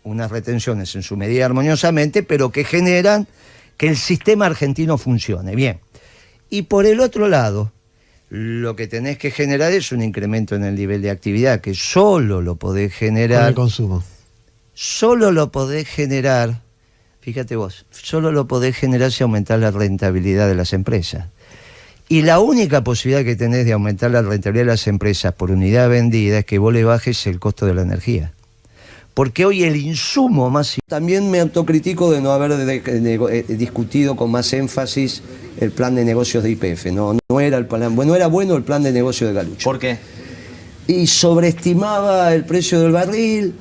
unas retenciones en su medida armoniosamente, pero que generan que el sistema argentino funcione bien. Y por el otro lado, lo que tenés que generar es un incremento en el nivel de actividad, que solo lo podés generar... Con el consumo. Solo lo podés generar, fíjate vos, solo lo podés generar si aumentás la rentabilidad de las empresas. Y la única posibilidad que tenés de aumentar la rentabilidad de las empresas por unidad vendida es que vos le bajes el costo de la energía. Porque hoy el insumo más... También me autocritico de no haber discutido con más énfasis el plan de negocios de YPF. No era el plan, bueno, era bueno el plan de negocio de Galucho. ¿Por qué? Y sobreestimaba el precio del barril,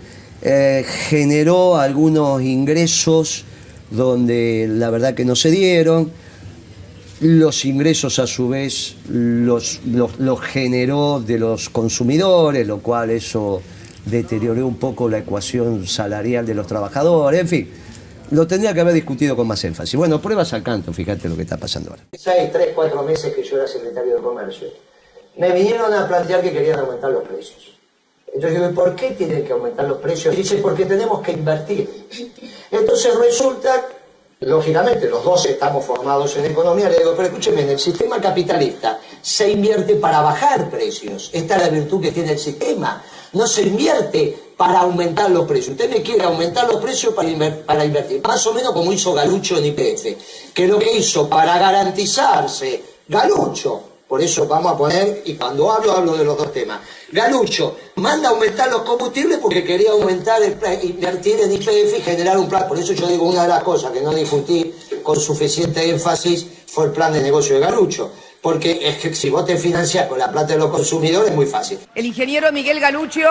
generó algunos ingresos donde la verdad que no se dieron. Los ingresos a su vez los generó de los consumidores, lo cual eso deterioró un poco la ecuación salarial de los trabajadores, en fin, lo tendría que haber discutido con más énfasis. Bueno, pruebas al canto, fíjate lo que está pasando ahora. 6, 3, 4 meses que yo era secretario de Comercio, me vinieron a plantear que querían aumentar los precios. Entonces yo digo, ¿por qué tienen que aumentar los precios? Dice, porque tenemos que invertir. Entonces resulta, lógicamente, los dos estamos formados en economía, le digo, pero escúcheme, en el sistema capitalista se invierte para bajar precios. Esta es la virtud que tiene el sistema. No se invierte para aumentar los precios. Usted me quiere aumentar los precios para invertir. Más o menos como hizo Galucho en YPF, que lo que hizo para garantizarse, Galucho, por eso vamos a poner, y cuando hablo de los dos temas, Galucho manda a aumentar los combustibles porque quería invertir en YPF y generar un plan. Por eso yo digo, una de las cosas que no discutí con suficiente énfasis fue el plan de negocio de Galucho. Porque es que si vos te financiás con la plata de los consumidores es muy fácil. El ingeniero Miguel Galuccio,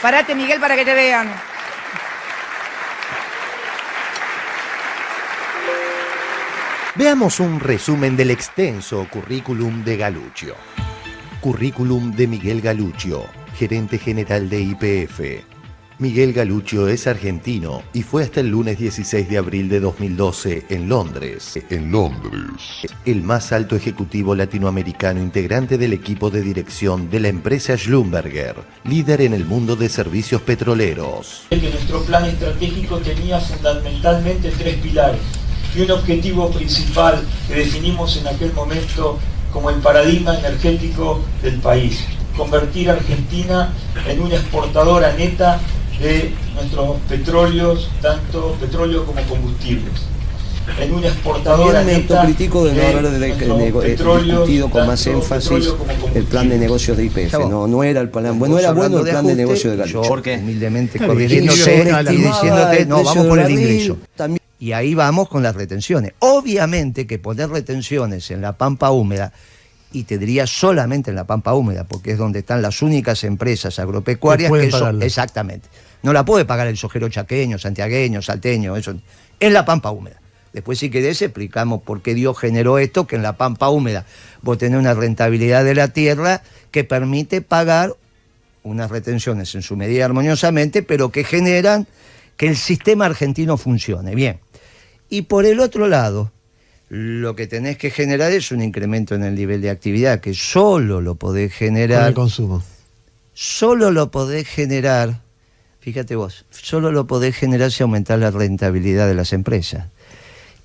parate Miguel para que te vean. Veamos un resumen del extenso currículum de Galuccio. Currículum de Miguel Galuccio, gerente general de YPF. Miguel Galuccio es argentino y fue hasta el lunes 16 de abril de 2012 en Londres. El más alto ejecutivo latinoamericano integrante del equipo de dirección de la empresa Schlumberger, líder en el mundo de servicios petroleros. Que nuestro plan estratégico tenía fundamentalmente 3 pilares y un objetivo principal que definimos en aquel momento como el paradigma energético del país: convertir a Argentina en una exportadora neta de nuestros petróleos, tanto petróleo como combustibles. En una exportadora También me neta autocritico de no haber petróleos, discutido con más tanto énfasis petróleo como el plan de negocios de YPF. No era el plan, bueno, era bueno el plan de negocio de Galucho. ¿Por qué? Humildemente Claro, corrigiéndose y diciéndote, no, vamos por el ingreso. También. Y ahí vamos con las retenciones. Obviamente que poner retenciones en la pampa húmeda, y te diría solamente en la pampa húmeda, porque es donde están las únicas empresas agropecuarias que son, exactamente. No la puede pagar el sojero chaqueño, santiagueño, salteño, eso, en la pampa húmeda. Después, si querés, explicamos por qué Dios generó esto, que en la pampa húmeda vos tenés una rentabilidad de la tierra que permite pagar unas retenciones en su medida armoniosamente, pero que generan que el sistema argentino funcione bien. Y por el otro lado, lo que tenés que generar es un incremento en el nivel de actividad, que solo lo podés generar... Con el consumo. Solo lo podés generar, fíjate vos, solo lo podés generar si aumentás la rentabilidad de las empresas.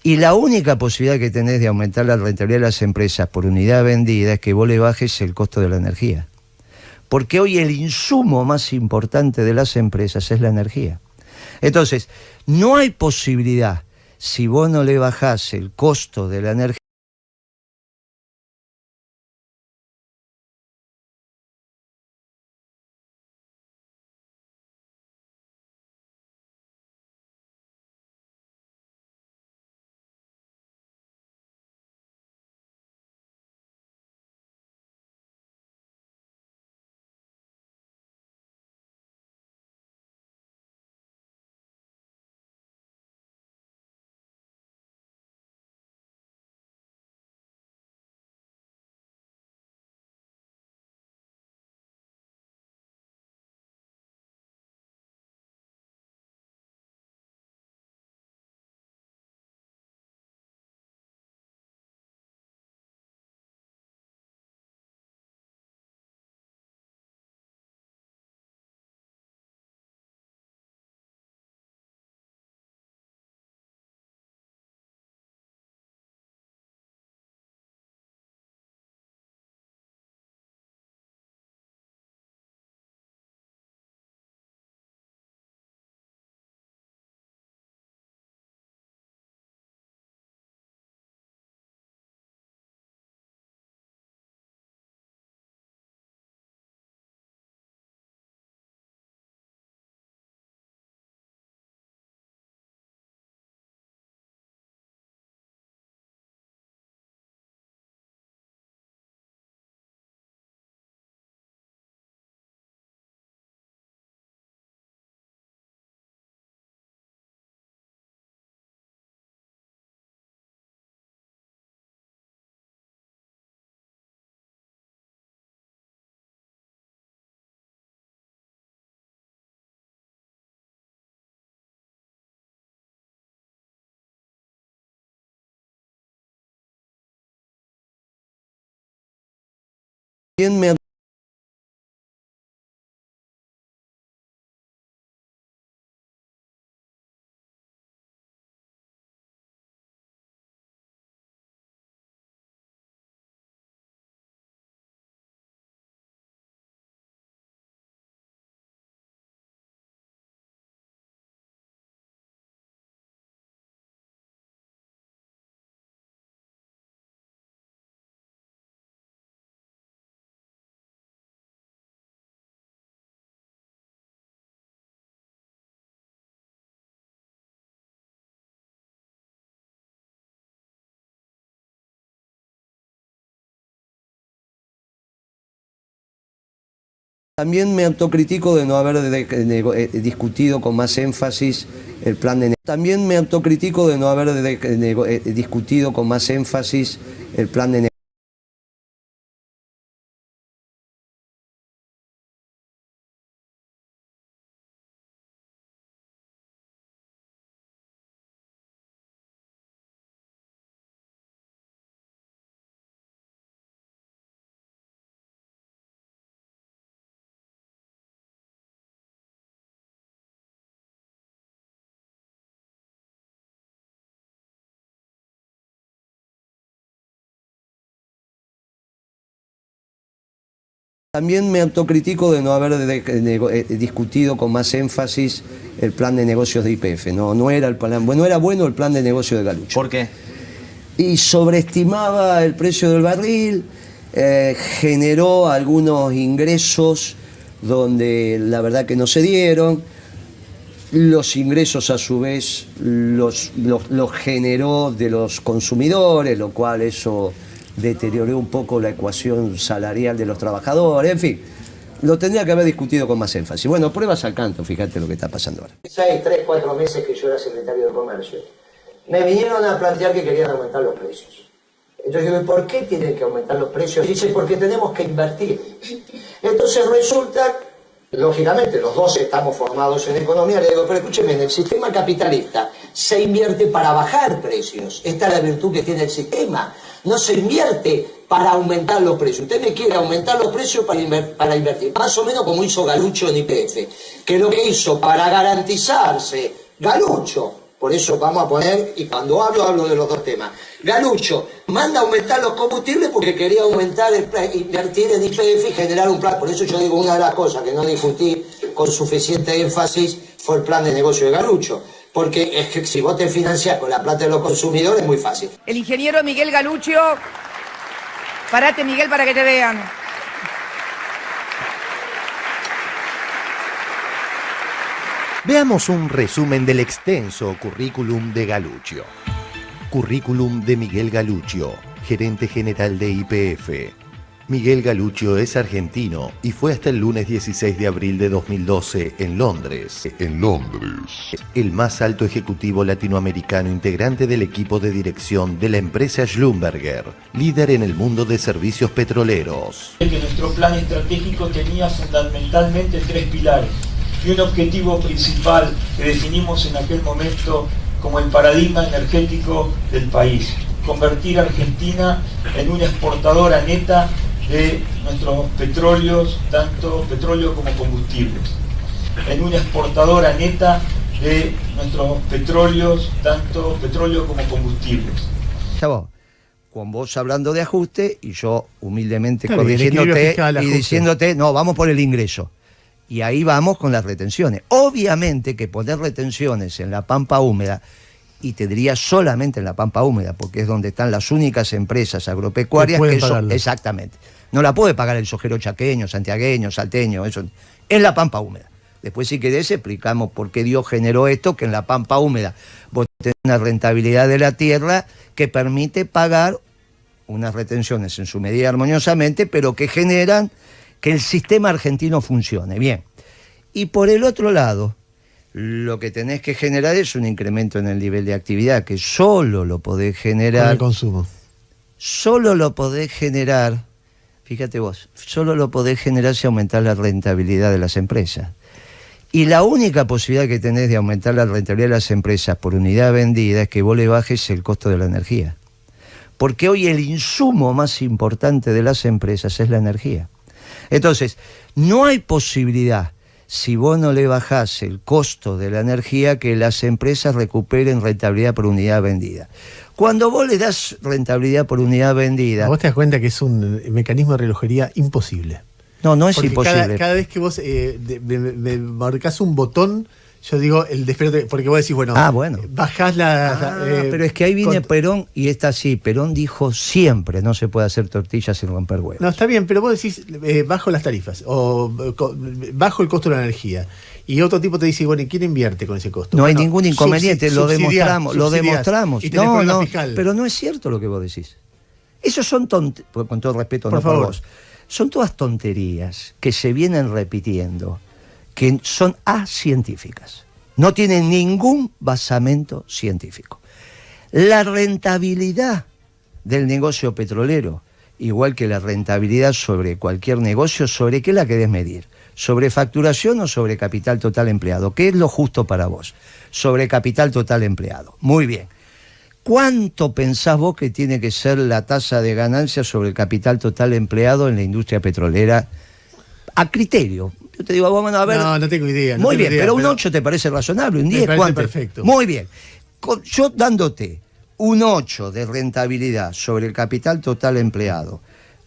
Y la única posibilidad que tenés de aumentar la rentabilidad de las empresas por unidad vendida es que vos le bajes el costo de la energía. Porque hoy el insumo más importante de las empresas es la energía. Entonces, no hay posibilidad, si vos no le bajás el costo de la energía, También me También me autocritico de no haber discutido con más énfasis el plan de... También me autocritico de no haber discutido con más énfasis el plan de... También me autocritico de no haber discutido con más énfasis el plan de negocios de YPF. No era bueno el plan de negocio de Galuccio. ¿Por qué? Y sobreestimaba el precio del barril, generó algunos ingresos donde la verdad que no se dieron. Los ingresos a su vez los generó de los consumidores, lo cual eso deterioró un poco la ecuación salarial de los trabajadores, en fin, lo tendría que haber discutido con más énfasis. Bueno, pruebas al canto, fíjate lo que está pasando ahora. 6, 3, 4 meses que yo era secretario de Comercio, me vinieron a plantear que querían aumentar los precios. Entonces digo, ¿por qué tienen que aumentar los precios? Dice, porque tenemos que invertir. Entonces resulta, lógicamente, los dos estamos formados en economía, le digo, pero escúcheme, en el sistema capitalista se invierte para bajar precios. Esta es la virtud que tiene el sistema. No se invierte para aumentar los precios. Usted me quiere aumentar los precios para invertir. Más o menos como hizo Galuccio en YPF, que lo que hizo para garantizarse Galuccio, por eso vamos a poner, y cuando hablo de los dos temas, Galuccio manda a aumentar los combustibles porque quería invertir en YPF y generar un plan. Por eso yo digo, una de las cosas que no discutí con suficiente énfasis fue el plan de negocio de Galuccio. Porque es que si vos te financiás con la plata de los consumidores es muy fácil. El ingeniero Miguel Galuccio. Parate, Miguel, para que te vean. Veamos un resumen del extenso currículum de Galuccio. Currículum de Miguel Galuccio, gerente general de YPF. Miguel Galuccio es argentino y fue hasta el lunes 16 de abril de 2012 en Londres. El más alto ejecutivo latinoamericano integrante del equipo de dirección de la empresa Schlumberger, líder en el mundo de servicios petroleros. Que nuestro plan estratégico tenía fundamentalmente 3 pilares y un objetivo principal que definimos en aquel momento como el paradigma energético del país: convertir a Argentina en una exportadora neta de nuestros petróleos, tanto petróleo como combustibles. En una exportadora neta de nuestros petróleos, tanto petróleo como combustibles. Chavo, con vos hablando de ajuste y yo humildemente corrigiéndote y diciéndote, no, vamos por el ingreso. Y ahí vamos con las retenciones. Obviamente que poner retenciones en la pampa húmeda, y te diría solamente en la pampa húmeda, porque es donde están las únicas empresas agropecuarias que son, exactamente. No la puede pagar el sojero chaqueño, santiagueño, salteño, eso, en la pampa húmeda. Después, si querés, explicamos por qué Dios generó esto, que en la pampa húmeda vos tenés una rentabilidad de la tierra que permite pagar unas retenciones en su medida armoniosamente, pero que generan que el sistema argentino funcione bien. Y por el otro lado, lo que tenés que generar es un incremento en el nivel de actividad, que solo lo podés generar... Con el consumo. Solo lo podés generar, fíjate vos, solo lo podés generar si aumentás la rentabilidad de las empresas. Y la única posibilidad que tenés de aumentar la rentabilidad de las empresas por unidad vendida es que vos le bajes el costo de la energía. Porque hoy el insumo más importante de las empresas es la energía. Entonces, no hay posibilidad, si vos no le bajás el costo de la energía, que las empresas recuperen rentabilidad por unidad vendida. Cuando vos le das rentabilidad por unidad vendida... Vos te das cuenta que es un mecanismo de relojería imposible. No es porque imposible. Cada vez que vos me marcás un botón, yo digo el despelote, porque vos decís, bueno, bajás pero es que ahí viene Perón y está así. Perón dijo siempre, no se puede hacer tortillas sin romper huevos. No, está bien, pero vos decís, bajo las tarifas, o bajo el costo de la energía. Y otro tipo te dice, bueno, ¿y quién invierte con ese costo? No hay ningún inconveniente, lo demostramos. Y no, pero no es cierto lo que vos decís. Esos son tonterías, con todo respeto, por favor. Vos. Son todas tonterías que se vienen repitiendo, que son acientíficas. No tienen ningún basamento científico. La rentabilidad del negocio petrolero, igual que la rentabilidad sobre cualquier negocio, ¿sobre qué la querés medir? ¿Sobre facturación o sobre capital total empleado? ¿Qué es lo justo para vos? Sobre capital total empleado. Muy bien. ¿Cuánto pensás vos que tiene que ser la tasa de ganancia sobre el capital total empleado en la industria petrolera? A criterio. Yo te digo, vamos a ver. No tengo idea. Muy bien, pero un 8 te parece razonable, un 10, me parece ¿cuánto? Perfecto. Muy bien. Yo dándote un 8 de rentabilidad sobre el capital total empleado,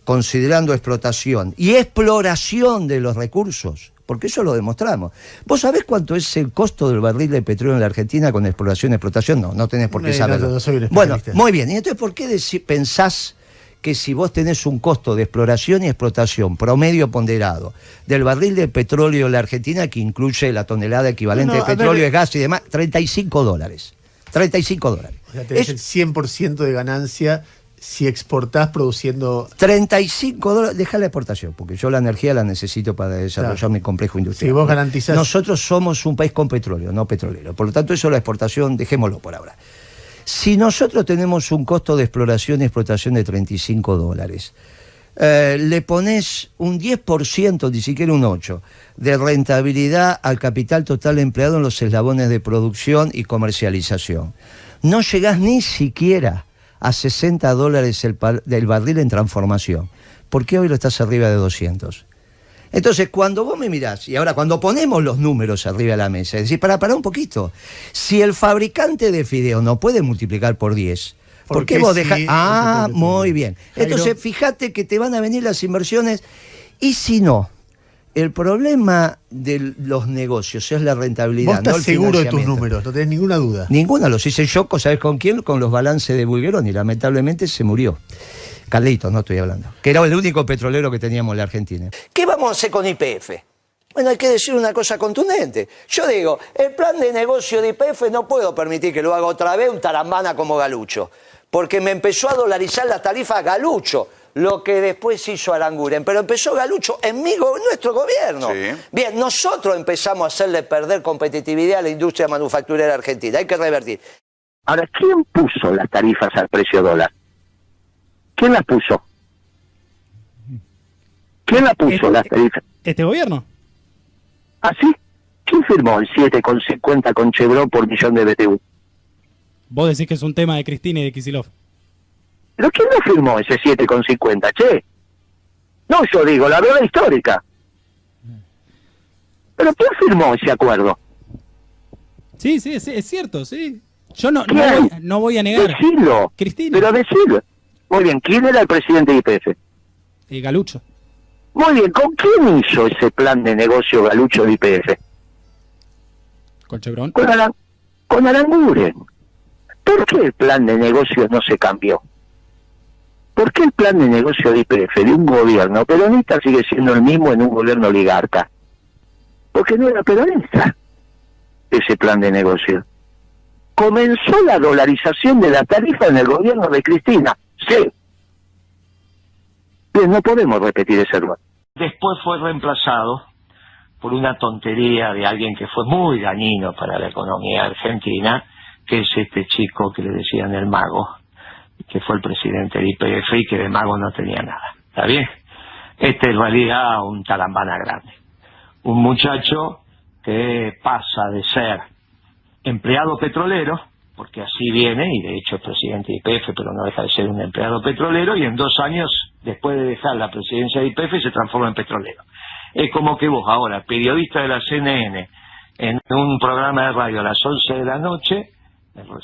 considerando explotación y exploración de los recursos, porque eso lo demostramos. ¿Vos sabés cuánto es el costo del barril de petróleo en la Argentina con exploración y explotación? No tenés por qué saberlo. No soy un bueno, especialista. muy bien. ¿Y entonces por qué pensás que si vos tenés un costo de exploración y explotación promedio ponderado del barril de petróleo en la Argentina, que incluye la tonelada equivalente de petróleo, de gas y demás, $35? $35. O sea, tenés el 100% de ganancia si exportás produciendo... $35, deja la exportación, porque yo la energía la necesito para desarrollar mi complejo industrial. Si vos garantizás... Nosotros somos un país con petróleo, no petrolero. Por lo tanto, eso la exportación, dejémoslo por ahora. Si nosotros tenemos un costo de exploración y explotación de $35, le pones un 10%, ni siquiera un 8%, de rentabilidad al capital total empleado en los eslabones de producción y comercialización. No llegás ni siquiera a $60 del barril en transformación. ¿Por qué hoy lo estás arriba de 200? Entonces, cuando vos me mirás, y ahora cuando ponemos los números arriba de la mesa, es decir, para un poquito, si el fabricante de fideo no puede multiplicar por 10, ¿por qué vos dejás? Muy bien. Entonces, fíjate que te van a venir las inversiones, y si no, el problema de los negocios es la rentabilidad. Vos estás no seguro de tus números, no tenés ninguna duda. Ninguna, los hice yo, ¿sabés con quién? Con los balances de Bulgerón, y lamentablemente se murió. Carlitos, no estoy hablando. Que era el único petrolero que teníamos en la Argentina. ¿Qué vamos a hacer con YPF? Bueno, hay que decir una cosa contundente. Yo digo, el plan de negocio de YPF no puedo permitir que lo haga otra vez un tarambana como Galucho. Porque me empezó a dolarizar las tarifas Galucho, lo que después hizo Aranguren. Pero empezó Galucho en nuestro gobierno. Sí. Bien, nosotros empezamos a hacerle perder competitividad a la industria manufacturera argentina. Hay que revertir. Ahora, ¿quién puso las tarifas al precio dólar? ¿Quién las puso? ¿Quién las puso las tarifas? ¿Este gobierno? ¿Ah, sí? ¿Quién firmó el 7,50 con Chevron por millón de BTU? Vos decís que es un tema de Cristina y de Kicillof. ¿Pero quién no firmó ese 7,50, che? No, yo digo, la verdad histórica. ¿Pero quién firmó ese acuerdo? Sí, es cierto, sí. Yo no voy a negar. Decilo. Cristina. Pero decilo. Muy bien, ¿quién era el presidente de YPF? Galucho. Muy bien, ¿con quién hizo ese plan de negocio Galucho de YPF? ¿Con Chevron? Con Aranguren. ¿Por qué el plan de negocios no se cambió? ¿Por qué el plan de negocio de YPF de un gobierno peronista sigue siendo el mismo en un gobierno oligarca? Porque no era peronista ese plan de negocio. Comenzó la dolarización de la tarifa en el gobierno de Cristina. Sí. Bien, no podemos repetir ese error. Después fue reemplazado por una tontería de alguien que fue muy dañino para la economía argentina, que es este chico que le decían el mago, que fue el presidente de YPF y que de mago no tenía nada. ¿Está bien? Este en realidad un talambana grande. Un muchacho que pasa de ser empleado petrolero porque así viene, y de hecho es presidente de YPF, pero no deja de ser un empleado petrolero, y en 2 años, después de dejar la presidencia de YPF, se transforma en petrolero. Es como que vos ahora, periodista de la CNN, en un programa de radio a las 11 de la noche,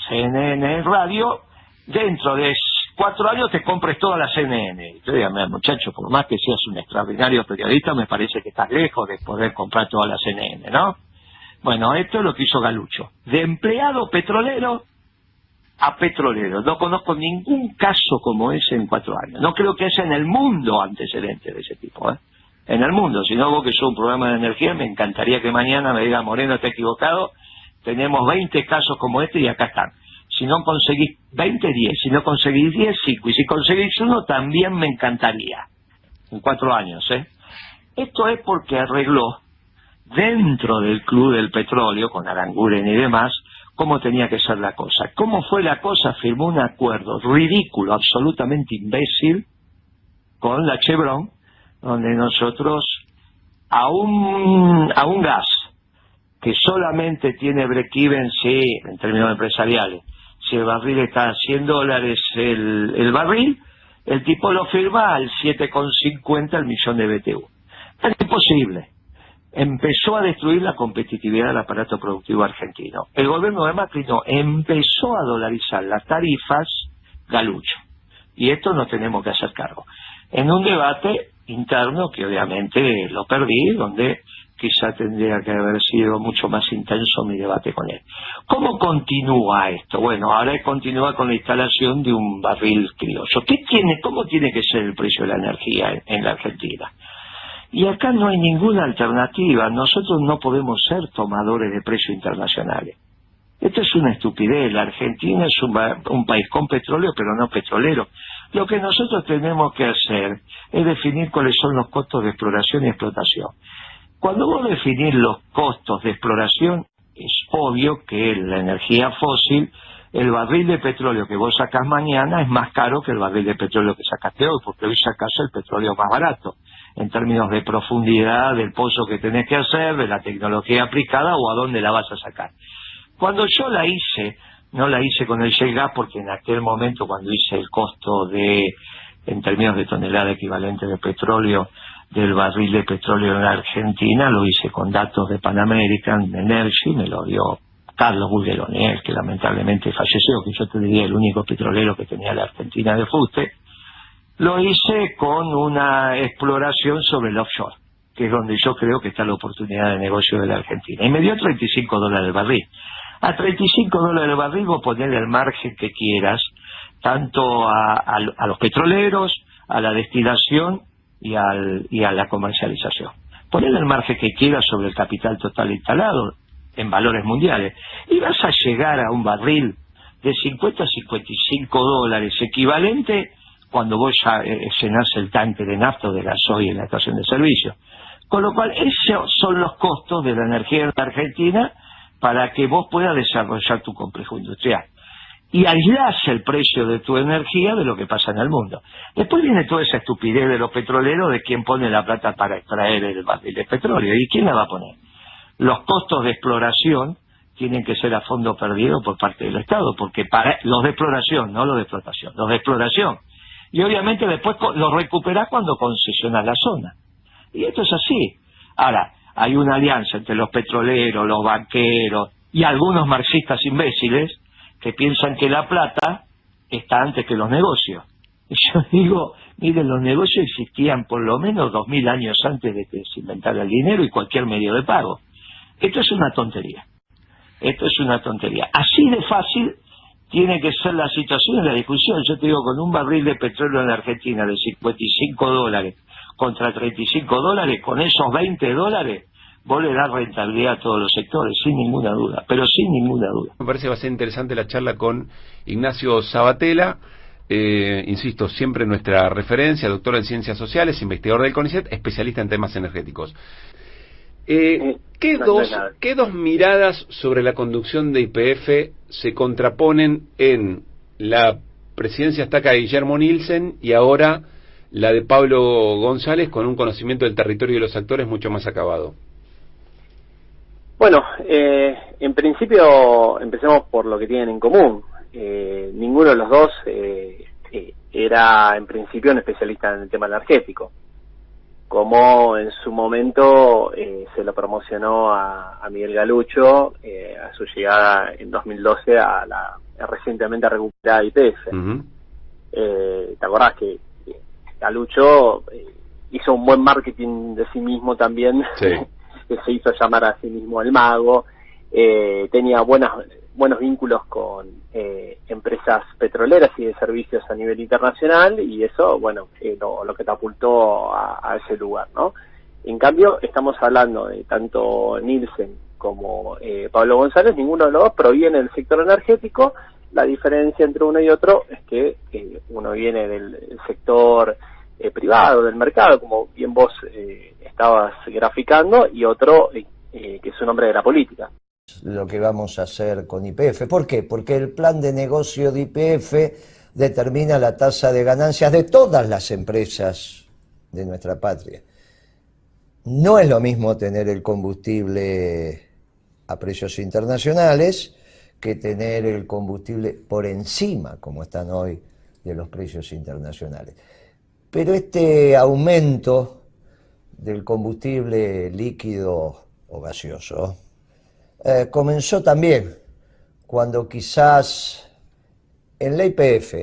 CNN Radio, dentro de 4 años te compres toda la CNN. Y te digo, muchacho, por más que seas un extraordinario periodista, me parece que estás lejos de poder comprar toda la CNN, ¿no? Bueno, esto es lo que hizo Galuccio. De empleado petrolero a petrolero. No conozco ningún caso como ese en 4 años. No creo que haya en el mundo antecedentes de ese tipo, ¿eh? En el mundo. Si no, vos que sos un programa de energía, me encantaría que mañana me diga, Moreno, está equivocado, tenemos 20 casos como este y acá están. Si no conseguís 20, 10. Si no conseguís 10, 5. Y si conseguís 1, también me encantaría. En 4 años, ¿eh? Esto es porque arregló dentro del Club del Petróleo, con Aranguren y demás, cómo tenía que ser la cosa. ¿Cómo fue la cosa? Firmó un acuerdo ridículo, absolutamente imbécil, con la Chevron, donde nosotros a un gas que solamente tiene break-even, sí, en términos empresariales, si el barril está a $100 el barril, el tipo lo firma al 7,50 el millón de BTU. Es imposible. Empezó a destruir la competitividad del aparato productivo argentino. El gobierno de Macri no, empezó a dolarizar las tarifas Galuccio. Y esto nos tenemos que hacer cargo. En un debate interno que obviamente lo perdí, donde quizá tendría que haber sido mucho más intenso mi debate con él. ¿Cómo continúa esto? Bueno, ahora continúa con la instalación de un barril criollo. ¿Cómo tiene que ser el precio de la energía en la Argentina? Y acá no hay ninguna alternativa. Nosotros no podemos ser tomadores de precios internacionales. Esto es una estupidez. La Argentina es un país con petróleo, pero no petrolero. Lo que nosotros tenemos que hacer es definir cuáles son los costos de exploración y explotación. Cuando vos definís los costos de exploración, es obvio que la energía fósil, el barril de petróleo que vos sacás mañana es más caro que el barril de petróleo que sacaste hoy, porque hoy sacás el petróleo más barato, en términos de profundidad, del pozo que tenés que hacer, de la tecnología aplicada o a dónde la vas a sacar. Cuando yo la hice, no la hice con el shale gas, porque en aquel momento cuando hice el costo en términos de tonelada equivalente de petróleo, del barril de petróleo en la Argentina, lo hice con datos de Pan American Energy, me lo dio Carlos Bulgeroni, que lamentablemente falleció, que yo te diría el único petrolero que tenía la Argentina de fuste. Lo hice con una exploración sobre el offshore, que es donde yo creo que está la oportunidad de negocio de la Argentina. Y me dio $35 el barril. A $35 el barril vos ponés el margen que quieras, tanto a los petroleros, a la destilación y a la comercialización. Poner el margen que quieras sobre el capital total instalado en valores mundiales y vas a llegar a un barril de 50 a $55 equivalente cuando vos ya llenás el tanque de nafta o de gasoil en la estación de servicio. Con lo cual esos son los costos de la energía en la Argentina para que vos puedas desarrollar tu complejo industrial. Y aislás el precio de tu energía de lo que pasa en el mundo. Después viene toda esa estupidez de los petroleros de quién pone la plata para extraer el barril de petróleo. ¿Y quién la va a poner? Los costos de exploración tienen que ser a fondo perdido por parte del Estado, porque para los de exploración, no los de explotación, los de exploración. Y obviamente después los recuperás cuando concesionás la zona. Y esto es así. Ahora, hay una alianza entre los petroleros, los banqueros y algunos marxistas imbéciles que piensan que la plata está antes que los negocios. Y yo digo, miren, los negocios existían por lo menos 2000 años antes de que se inventara el dinero y cualquier medio de pago. Esto es una tontería. Esto es una tontería. Así de fácil tiene que ser la situación y la discusión. Yo te digo, con un barril de petróleo en la Argentina de $55 contra $35, con esos $20, vos le das rentabilidad a todos los sectores, sin ninguna duda, pero sin ninguna duda. Me parece que va a ser interesante la charla con Ignacio Sabatella, insisto, siempre nuestra referencia, doctor en Ciencias Sociales, investigador del CONICET, especialista en temas energéticos. ¿Qué dos miradas sobre la conducción de YPF se contraponen en la presidencia estaca de Guillermo Nielsen y ahora la de Pablo González, con un conocimiento del territorio y de los actores mucho más acabado? Bueno, en principio empecemos por lo que tienen en común. Ninguno de los dos era en principio un especialista en el tema energético, como en su momento se lo promocionó a Miguel Galuccio a su llegada en 2012 a la recientemente recuperada YPF. ¿Te acordás que Galuccio hizo un buen marketing de sí mismo también? Sí. Que se hizo llamar a sí mismo el mago, tenía buenos vínculos con empresas petroleras y de servicios a nivel internacional, y eso, bueno, lo catapultó a ese lugar, ¿no? En cambio, estamos hablando de tanto Nielsen como Pablo González, ninguno de los dos proviene del sector energético. La diferencia entre uno y otro es que uno viene del sector privado, del mercado, como bien vos estabas graficando, y otro que es un hombre de la política. Lo que vamos a hacer con YPF. ¿Por qué? Porque el plan de negocio de YPF determina la tasa de ganancias de todas las empresas de nuestra patria. No es lo mismo tener el combustible a precios internacionales que tener el combustible por encima, como están hoy, de los precios internacionales. Pero este aumento del combustible líquido o gaseoso comenzó también cuando quizás en la YPF,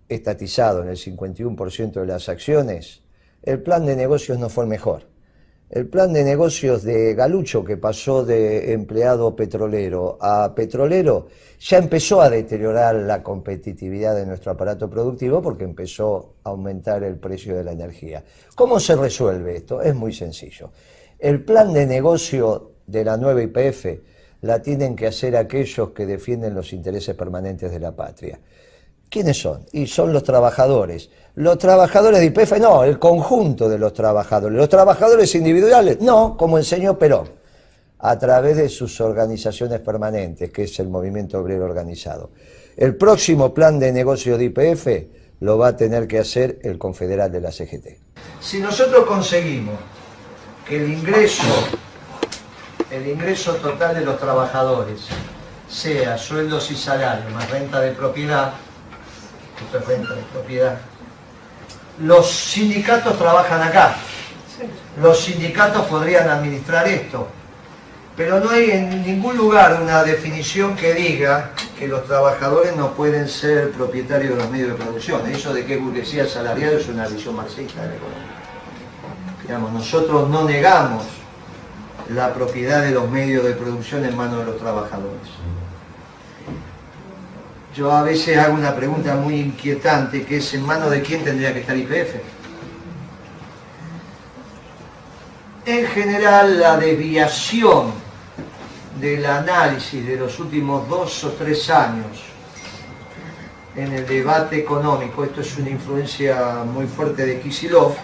estatizado en el 51% de las acciones, el plan de negocios no fue el mejor. El plan de negocios de Galuccio, que pasó de empleado petrolero a petrolero, ya empezó a deteriorar la competitividad de nuestro aparato productivo porque empezó a aumentar el precio de la energía. ¿Cómo se resuelve esto? Es muy sencillo. El plan de negocio de la nueva YPF la tienen que hacer aquellos que defienden los intereses permanentes de la patria. ¿Quiénes son? Y son los trabajadores. Los trabajadores de YPF, no, el conjunto de los trabajadores. Los trabajadores individuales, no, como enseñó Perón, a través de sus organizaciones permanentes, que es el Movimiento Obrero Organizado. El próximo plan de negocio de YPF lo va a tener que hacer el confederal de la CGT. Si nosotros conseguimos que el ingreso total de los trabajadores sea sueldos y salarios más renta de propiedad, esto es renta de propiedad, los sindicatos trabajan acá, los sindicatos podrían administrar esto, pero no hay en ningún lugar una definición que diga que los trabajadores no pueden ser propietarios de los medios de producción. Eso de que es burguesía salarial es una visión marxista de la economía. Digamos, nosotros no negamos la propiedad de los medios de producción en manos de los trabajadores. Yo a veces hago una pregunta muy inquietante, que es: ¿en manos de quién tendría que estar YPF? En general, la desviación del análisis de los últimos 2 o 3 años en el debate económico, esto es una influencia muy fuerte de Kicillof,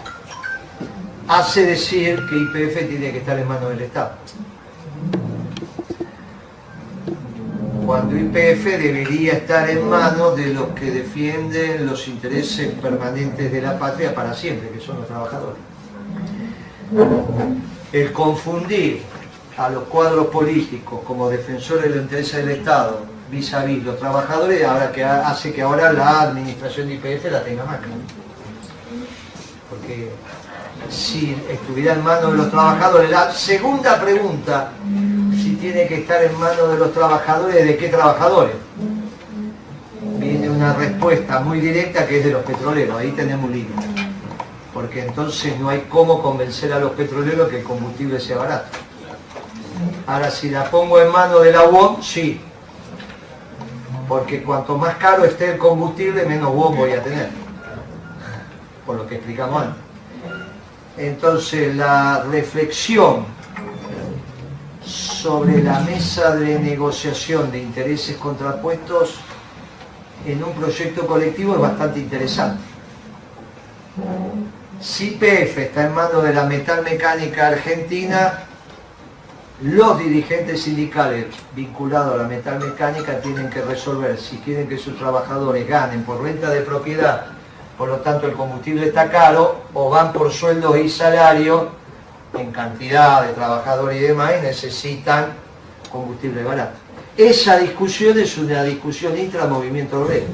hace decir que YPF tiene que estar en manos del Estado, cuando YPF debería estar en manos de los que defienden los intereses permanentes de la patria para siempre, que son los trabajadores. El confundir a los cuadros políticos como defensores de los intereses del Estado vis a vis los trabajadores hace que ahora la administración de YPF la tenga más, ¿no? Porque si estuviera en manos de los trabajadores, la segunda pregunta, si tiene que estar en manos de los trabajadores, ¿de qué trabajadores? Viene una respuesta muy directa, que es de los petroleros. Ahí tenemos un límite, porque entonces no hay cómo convencer a los petroleros que el combustible sea barato. Ahora, si la pongo en manos de la UOM, sí, porque cuanto más caro esté el combustible, menos UOM voy a tener, por lo que explicamos antes. Entonces, la reflexión sobre la mesa de negociación de intereses contrapuestos en un proyecto colectivo es bastante interesante. Si YPF está en manos de la metalmecánica argentina, los dirigentes sindicales vinculados a la metalmecánica tienen que resolver si quieren que sus trabajadores ganen por renta de propiedad, por lo tanto el combustible está caro, o van por sueldos y salarios en cantidad de trabajadores y demás, y necesitan combustible barato. Esa discusión es una discusión intramovimiento obrero.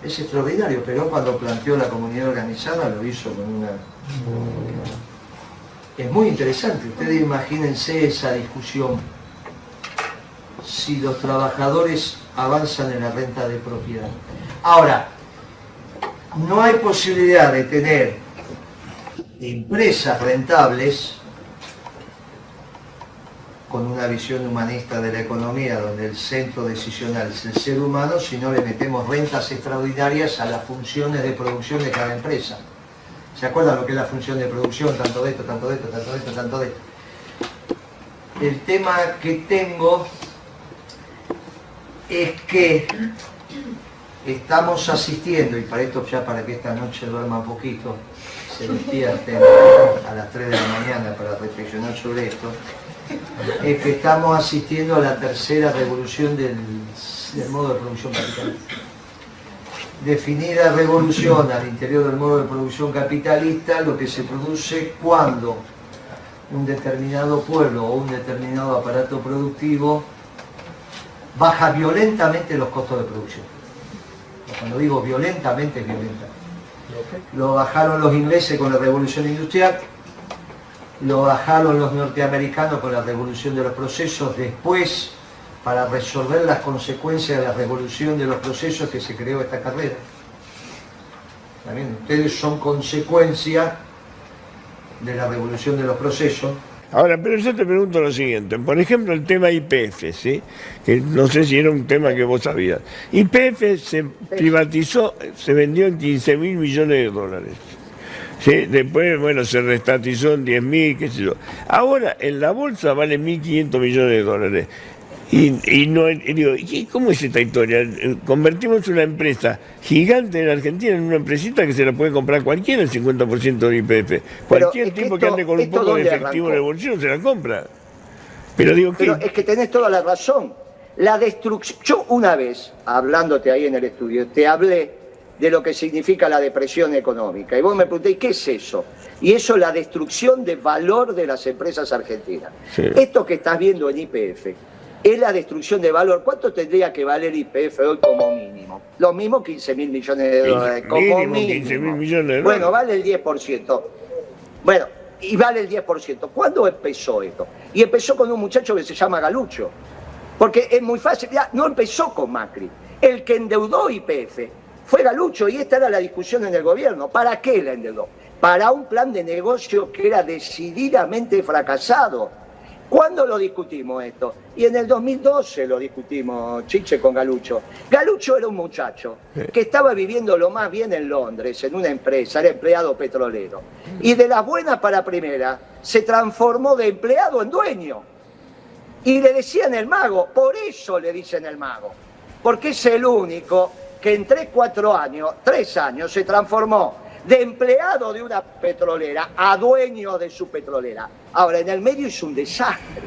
Es extraordinario, pero cuando planteó la comunidad organizada lo hizo con una... Es muy interesante, ustedes imagínense esa discusión. Si los trabajadores avanzan en la renta de propiedad. Ahora, no hay posibilidad de tener empresas rentables con una visión humanista de la economía, donde el centro decisional es el ser humano, si no le metemos rentas extraordinarias a las funciones de producción de cada empresa. ¿Se acuerdan lo que es la función de producción? Tanto de esto, tanto de esto, tanto de esto, tanto de esto. El tema que tengo es que estamos asistiendo, y para esto ya para que esta noche duerma un poquito, se despierten a las 3 de la mañana para reflexionar sobre esto, es que estamos asistiendo a la tercera revolución del modo de producción capitalista. Definida revolución al interior del modo de producción capitalista, lo que se produce cuando un determinado pueblo o un determinado aparato productivo baja violentamente los costos de producción. Cuando digo violentamente, es violenta. Lo bajaron los ingleses con la revolución industrial, lo bajaron los norteamericanos con la revolución de los procesos, después, para resolver las consecuencias de la revolución de los procesos, que se creó esta carrera. ¿También? Ustedes son consecuencia de la revolución de los procesos. Ahora, pero yo te pregunto lo siguiente, por ejemplo el tema YPF, ¿sí? Que no sé si era un tema que vos sabías. YPF se privatizó, se vendió en 15.000 millones de dólares. ¿Sí? Después, bueno, se restatizó en 10.000, qué sé yo. Ahora en la bolsa vale 1.500 millones de dólares. Y digo, ¿cómo es esta historia? Convertimos una empresa gigante en Argentina en una empresita que se la puede comprar cualquiera, el 50% de YPF. Cualquier tipo que ande con un poco de efectivo en el bolsillo se la compra. Pero digo, pero es que tenés toda la razón. La destrucción... Yo una vez, hablándote ahí en el estudio, te hablé de lo que significa la depresión económica. Y vos me pregunté, ¿qué es eso? Y eso es la destrucción de valor de las empresas argentinas. Sí. Esto que estás viendo en YPF es la destrucción de valor. ¿Cuánto tendría que valer YPF hoy como mínimo? Lo mismo, 15.000 millones de dólares. Como mínimo. 15.000 millones de dólares. Bueno, vale el 10%. Bueno, y vale el 10%. ¿Cuándo empezó esto? Y empezó con un muchacho que se llama Galuccio. Porque es muy fácil. Ya, no empezó con Macri. El que endeudó YPF fue Galuccio, y esta era la discusión en el gobierno. ¿Para qué la endeudó? Para un plan de negocio que era decididamente fracasado. ¿Cuándo lo discutimos esto? Y en el 2012 lo discutimos, Chiche, con Galuccio. Galuccio era un muchacho que estaba viviendo lo más bien en Londres, en una empresa, era empleado petrolero. Y de las buenas para primera, se transformó de empleado en dueño. Y le decían el mago, por eso le dicen el mago. Porque es el único que en 3 años se transformó de empleado de una petrolera a dueño de su petrolera. Ahora, en el medio es un desastre.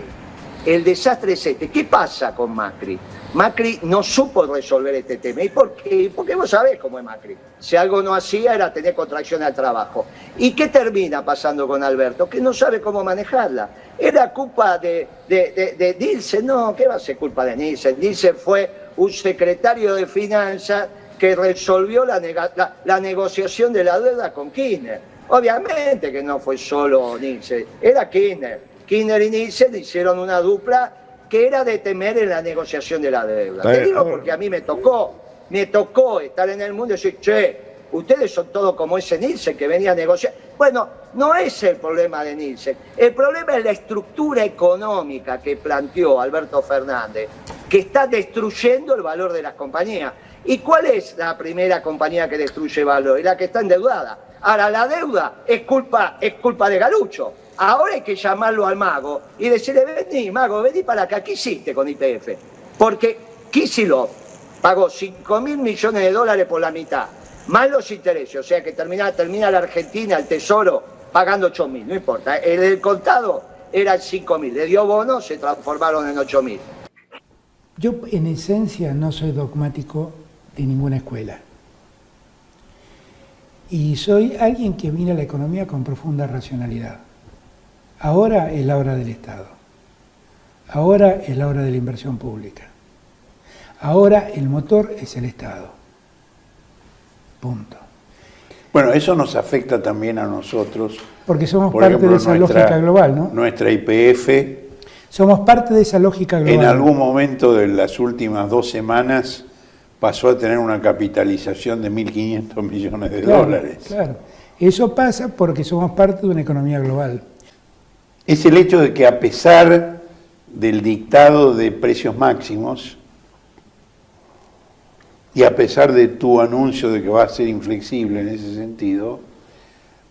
El desastre es este. ¿Qué pasa con Macri? Macri no supo resolver este tema. ¿Y por qué? Porque vos sabés cómo es Macri. Si algo no hacía era tener contracción al trabajo. ¿Y qué termina pasando con Alberto? Que no sabe cómo manejarla. ¿Era culpa de Nielsen? No, ¿qué va a ser culpa de Nielsen? Nielsen fue un secretario de finanzas que resolvió la negociación de la deuda con Kirchner. Obviamente que no fue solo Nielsen, era Kirchner. Kirchner y Nielsen hicieron una dupla que era de temer en la negociación de la deuda. Te digo porque a mí me tocó estar en el mundo y decir, che, ustedes son todos como ese Nielsen que venía a negociar. Bueno, no es el problema de Nielsen, el problema es la estructura económica que planteó Alberto Fernández, que está destruyendo el valor de las compañías. ¿Y cuál es la primera compañía que destruye valor? Es la que está endeudada. Ahora, la deuda es culpa de Galuccio. Ahora hay que llamarlo al mago y decirle, vení, mago, vení para acá. ¿Qué hiciste con YPF? Porque Kicillof pagó 5.000 millones de dólares por la mitad, más los intereses. O sea que termina la Argentina, el Tesoro, pagando 8.000. No importa. El contado era 5.000. Le dio bonos, se transformaron en 8.000. Yo, en esencia, no soy dogmático de ninguna escuela. Y soy alguien que mira la economía con profunda racionalidad. Ahora es la hora del Estado. Ahora es la hora de la inversión pública. Ahora el motor es el Estado. Punto. Bueno, eso nos afecta también a nosotros. Porque somos parte de esa lógica global, ¿no? Nuestra YPF. Somos parte de esa lógica global. En algún momento de las últimas 2 semanas pasó a tener una capitalización de 1.500 millones de dólares. Claro, eso pasa porque somos parte de una economía global. Es el hecho de que a pesar del dictado de precios máximos y a pesar de tu anuncio de que va a ser inflexible en ese sentido,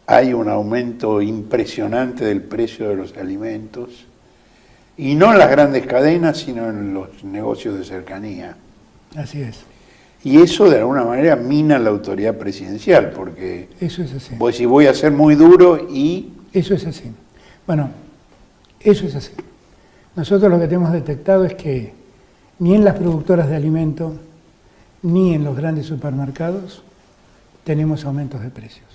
hay un aumento impresionante del precio de los alimentos, y no en las grandes cadenas, sino en los negocios de cercanía. Así es. Y eso de alguna manera mina la autoridad presidencial, porque eso es así. Pues si voy a ser muy duro y... Eso es así. Bueno, eso es así. Nosotros lo que tenemos detectado es que ni en las productoras de alimentos, ni en los grandes supermercados, tenemos aumentos de precios.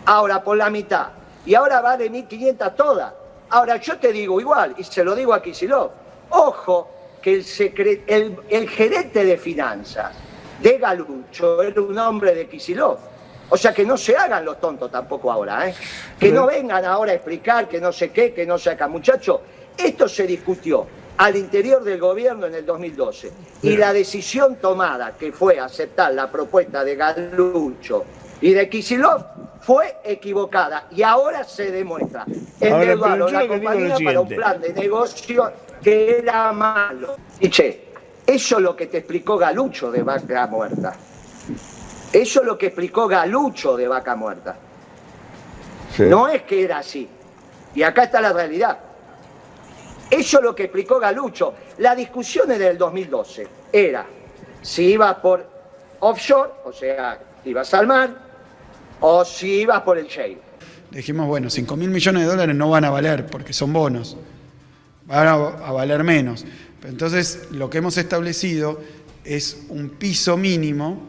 Ahora por la mitad. Y ahora vale 1.500 todas. Ahora yo te digo igual, y se lo digo a Kicillof, ojo que el gerente de finanzas de Galucho era un hombre de Kicillof. O sea que no se hagan los tontos tampoco ahora, ¿eh? Que no vengan ahora a explicar que no sé qué, que no sé acá. Muchachos, esto se discutió al interior del gobierno en el 2012. Y la decisión tomada, que fue aceptar la propuesta de Galucho y de Kicillof, fue equivocada. Y ahora se demuestra. Endeudaron la compañía para un plan de negocio que era malo. Y che, eso es lo que te explicó Galucho de Vaca Muerta. Eso es lo que explicó Galucho de Vaca Muerta. Sí. No es que era así. Y acá está la realidad. Eso es lo que explicó Galucho. Las discusiones del 2012 era si ibas por offshore, o sea, ibas al mar, o si ibas por el shale. Dijimos, bueno, 5.000 millones de dólares no van a valer porque son bonos. Van a valer menos. Entonces, lo que hemos establecido es un piso mínimo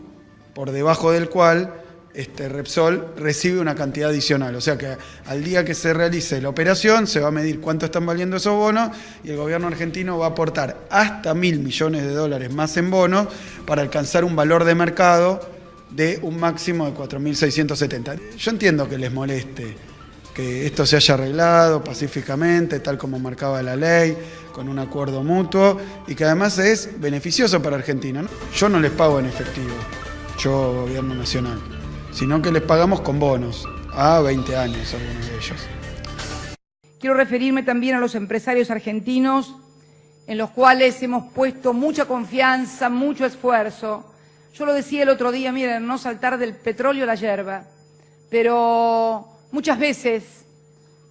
por debajo del cual Repsol recibe una cantidad adicional. O sea que al día que se realice la operación se va a medir cuánto están valiendo esos bonos y el gobierno argentino va a aportar hasta 1.000 millones de dólares más en bonos para alcanzar un valor de mercado de un máximo de 4.670. Yo entiendo que les moleste que esto se haya arreglado pacíficamente, tal como marcaba la ley, con un acuerdo mutuo y que además es beneficioso para Argentina, ¿no? Yo no les pago en efectivo, yo gobierno nacional, sino que les pagamos con bonos a 20 años algunos de ellos. Quiero referirme también a los empresarios argentinos en los cuales hemos puesto mucha confianza, mucho esfuerzo. Yo lo decía el otro día, miren, no saltar del petróleo a la yerba, pero muchas veces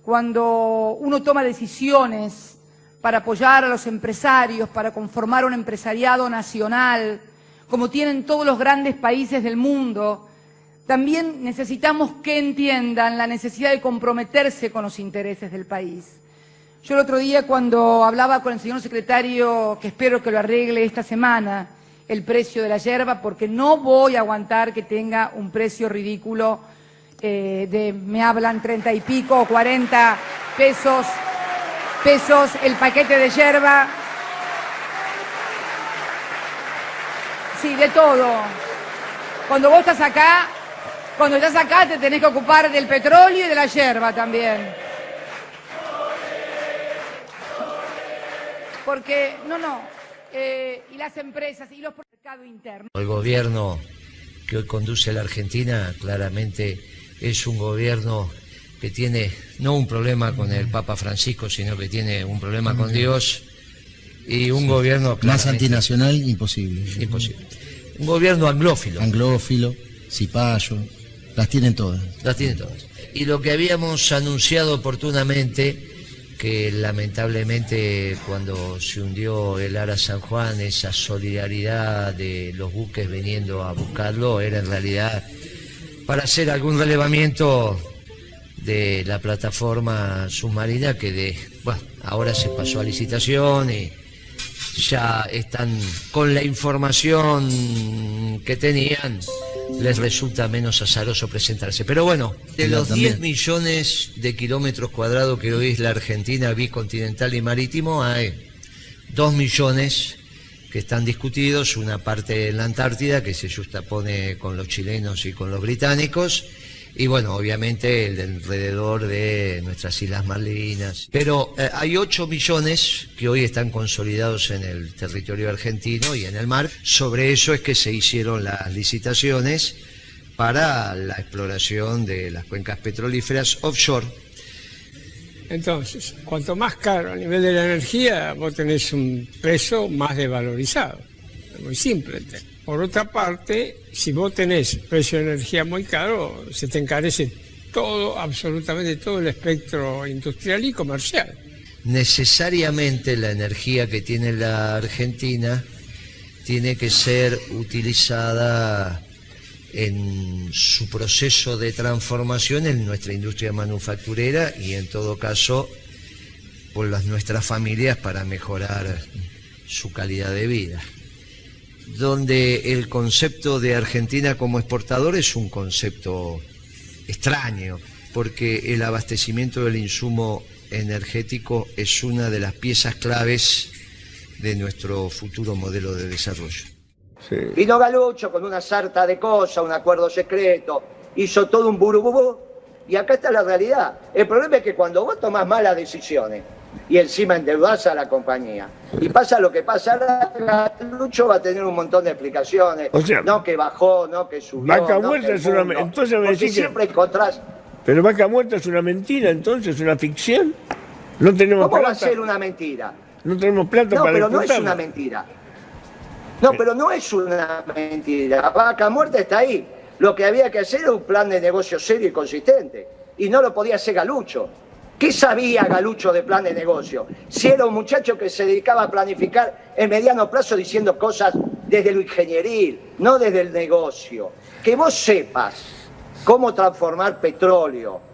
cuando uno toma decisiones para apoyar a los empresarios, para conformar un empresariado nacional, como tienen todos los grandes países del mundo, también necesitamos que entiendan la necesidad de comprometerse con los intereses del país. Yo el otro día cuando hablaba con el señor secretario, que espero que lo arregle esta semana, el precio de la yerba, porque no voy a aguantar que tenga un precio ridículo me hablan 30 y pico o 40 pesos el paquete de yerba. Sí, de todo. Cuando vos estás acá te tenés que ocupar del petróleo y de la yerba también. Porque, y las empresas y los mercados internos. El gobierno que hoy conduce la Argentina claramente es un gobierno que tiene no un problema con el Papa Francisco, sino que tiene un problema con Dios y un gobierno más antinacional, imposible. Imposible. Un gobierno anglófilo. Anglófilo, cipayo, las tienen todas. Las tienen todas. Y lo que habíamos anunciado oportunamente, que lamentablemente cuando se hundió el Ara San Juan, esa solidaridad de los buques viniendo a buscarlo, era en realidad para hacer algún relevamiento de la plataforma submarina que ahora se pasó a licitación y ya están con la información que tenían les resulta menos azaroso presentarse. Pero bueno, de los 10 millones de kilómetros cuadrados que hoy es la Argentina bicontinental y marítimo, hay 2 millones que están discutidos, una parte en la Antártida que se justapone con los chilenos y con los británicos, y bueno, obviamente el de alrededor de nuestras Islas Malvinas. Pero hay 8 millones que hoy están consolidados en el territorio argentino y en el mar. Sobre eso es que se hicieron las licitaciones para la exploración de las cuencas petrolíferas offshore. Entonces, cuanto más caro a nivel de la energía, vos tenés un precio más desvalorizado. Es muy simple. Por otra parte, si vos tenés precio de energía muy caro, se te encarece todo, absolutamente todo el espectro industrial y comercial. Necesariamente la energía que tiene la Argentina tiene que ser utilizada en su proceso de transformación en nuestra industria manufacturera y en todo caso por nuestras familias para mejorar su calidad de vida. Donde el concepto de Argentina como exportador es un concepto extraño, porque el abastecimiento del insumo energético es una de las piezas claves de nuestro futuro modelo de desarrollo. Sí. Vino Galucho con una sarta de cosas, un acuerdo secreto, hizo todo un burububú, y acá está la realidad. El problema es que cuando vos tomás malas decisiones y encima endeudás a la compañía, y pasa lo que pasa, Galucho va a tener un montón de explicaciones, o sea, no que bajó, no que subió, Vaca no Muerta que es una... mundo, Entonces me decís que... siempre encontrás... Pero Vaca Muerta es una mentira, entonces, una ficción. No tenemos ¿Cómo plata. va a ser una mentira? No tenemos plata No, para pero no es exportarla. una mentira. No, pero no es una mentira. Vaca Muerta está ahí. Lo que había que hacer era un plan de negocio serio y consistente. Y no lo podía hacer Galucho. ¿Qué sabía Galucho de plan de negocio? Si era un muchacho que se dedicaba a planificar en mediano plazo diciendo cosas desde lo ingenieril, no desde el negocio. Que vos sepas cómo transformar petróleo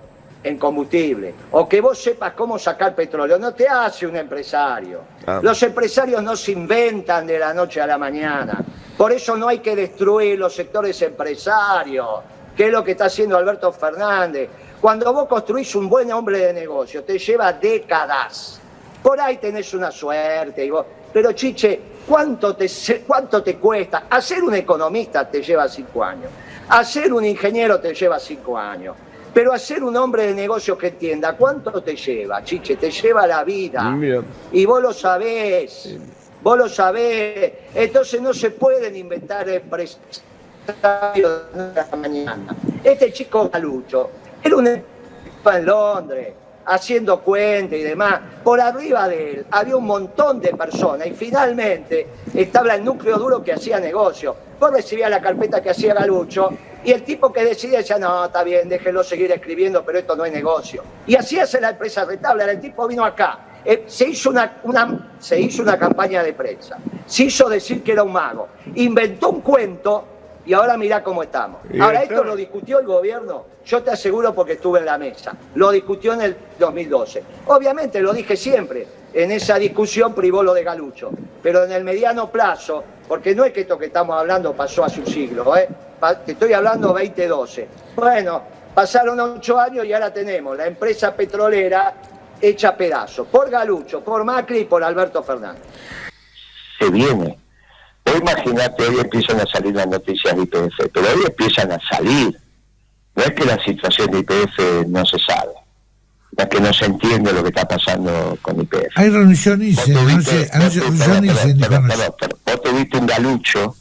en combustible, o que vos sepas cómo sacar petróleo, no te hace un empresario. Los empresarios no se inventan de la noche a la mañana. Por eso no hay que destruir los sectores empresarios, que es lo que está haciendo Alberto Fernández. Cuando vos construís un buen hombre de negocio, te lleva décadas. Por ahí tenés una suerte, y vos, pero Chiche, ¿cuánto te cuesta? Hacer un economista te lleva 5 años. Hacer un ingeniero te lleva 5 años. Pero hacer un hombre de negocios que entienda, ¿cuánto te lleva, Chiche? Te lleva la vida. Mira. Y vos lo sabés. Vos lo sabés. Entonces no se pueden inventar empresarios de la mañana. Este chico Galucho era un en Londres, haciendo cuentas y demás. Por arriba de él había un montón de personas y finalmente estaba el núcleo duro que hacía negocio. Vos recibías la carpeta que hacía Galucho y el tipo que decidía decía, no, está bien, déjenlo seguir escribiendo, pero esto no es negocio. Y así hace la empresa rentable. El tipo vino acá, se hizo una campaña de prensa, se hizo decir que era un mago, inventó un cuento y ahora mirá cómo estamos. Ahora, esto lo discutió el gobierno, yo te aseguro porque estuve en la mesa, lo discutió en el 2012. Obviamente, lo dije siempre, en esa discusión privó lo de Galucho, pero en el mediano plazo, porque no es que esto que estamos hablando pasó hace un siglo, te estoy hablando 2012. Bueno, pasaron 8 años y ahora tenemos la empresa petrolera hecha a pedazos, por Galucho, por Macri y por Alberto Fernández. Se viene. Vos imaginate, hoy empiezan a salir las noticias de YPF, pero hoy empiezan a salir. No es que la situación de YPF no se sabe, es que no se entiende lo que está pasando con YPF. Hay reuniones, vos tuviste un Galucho,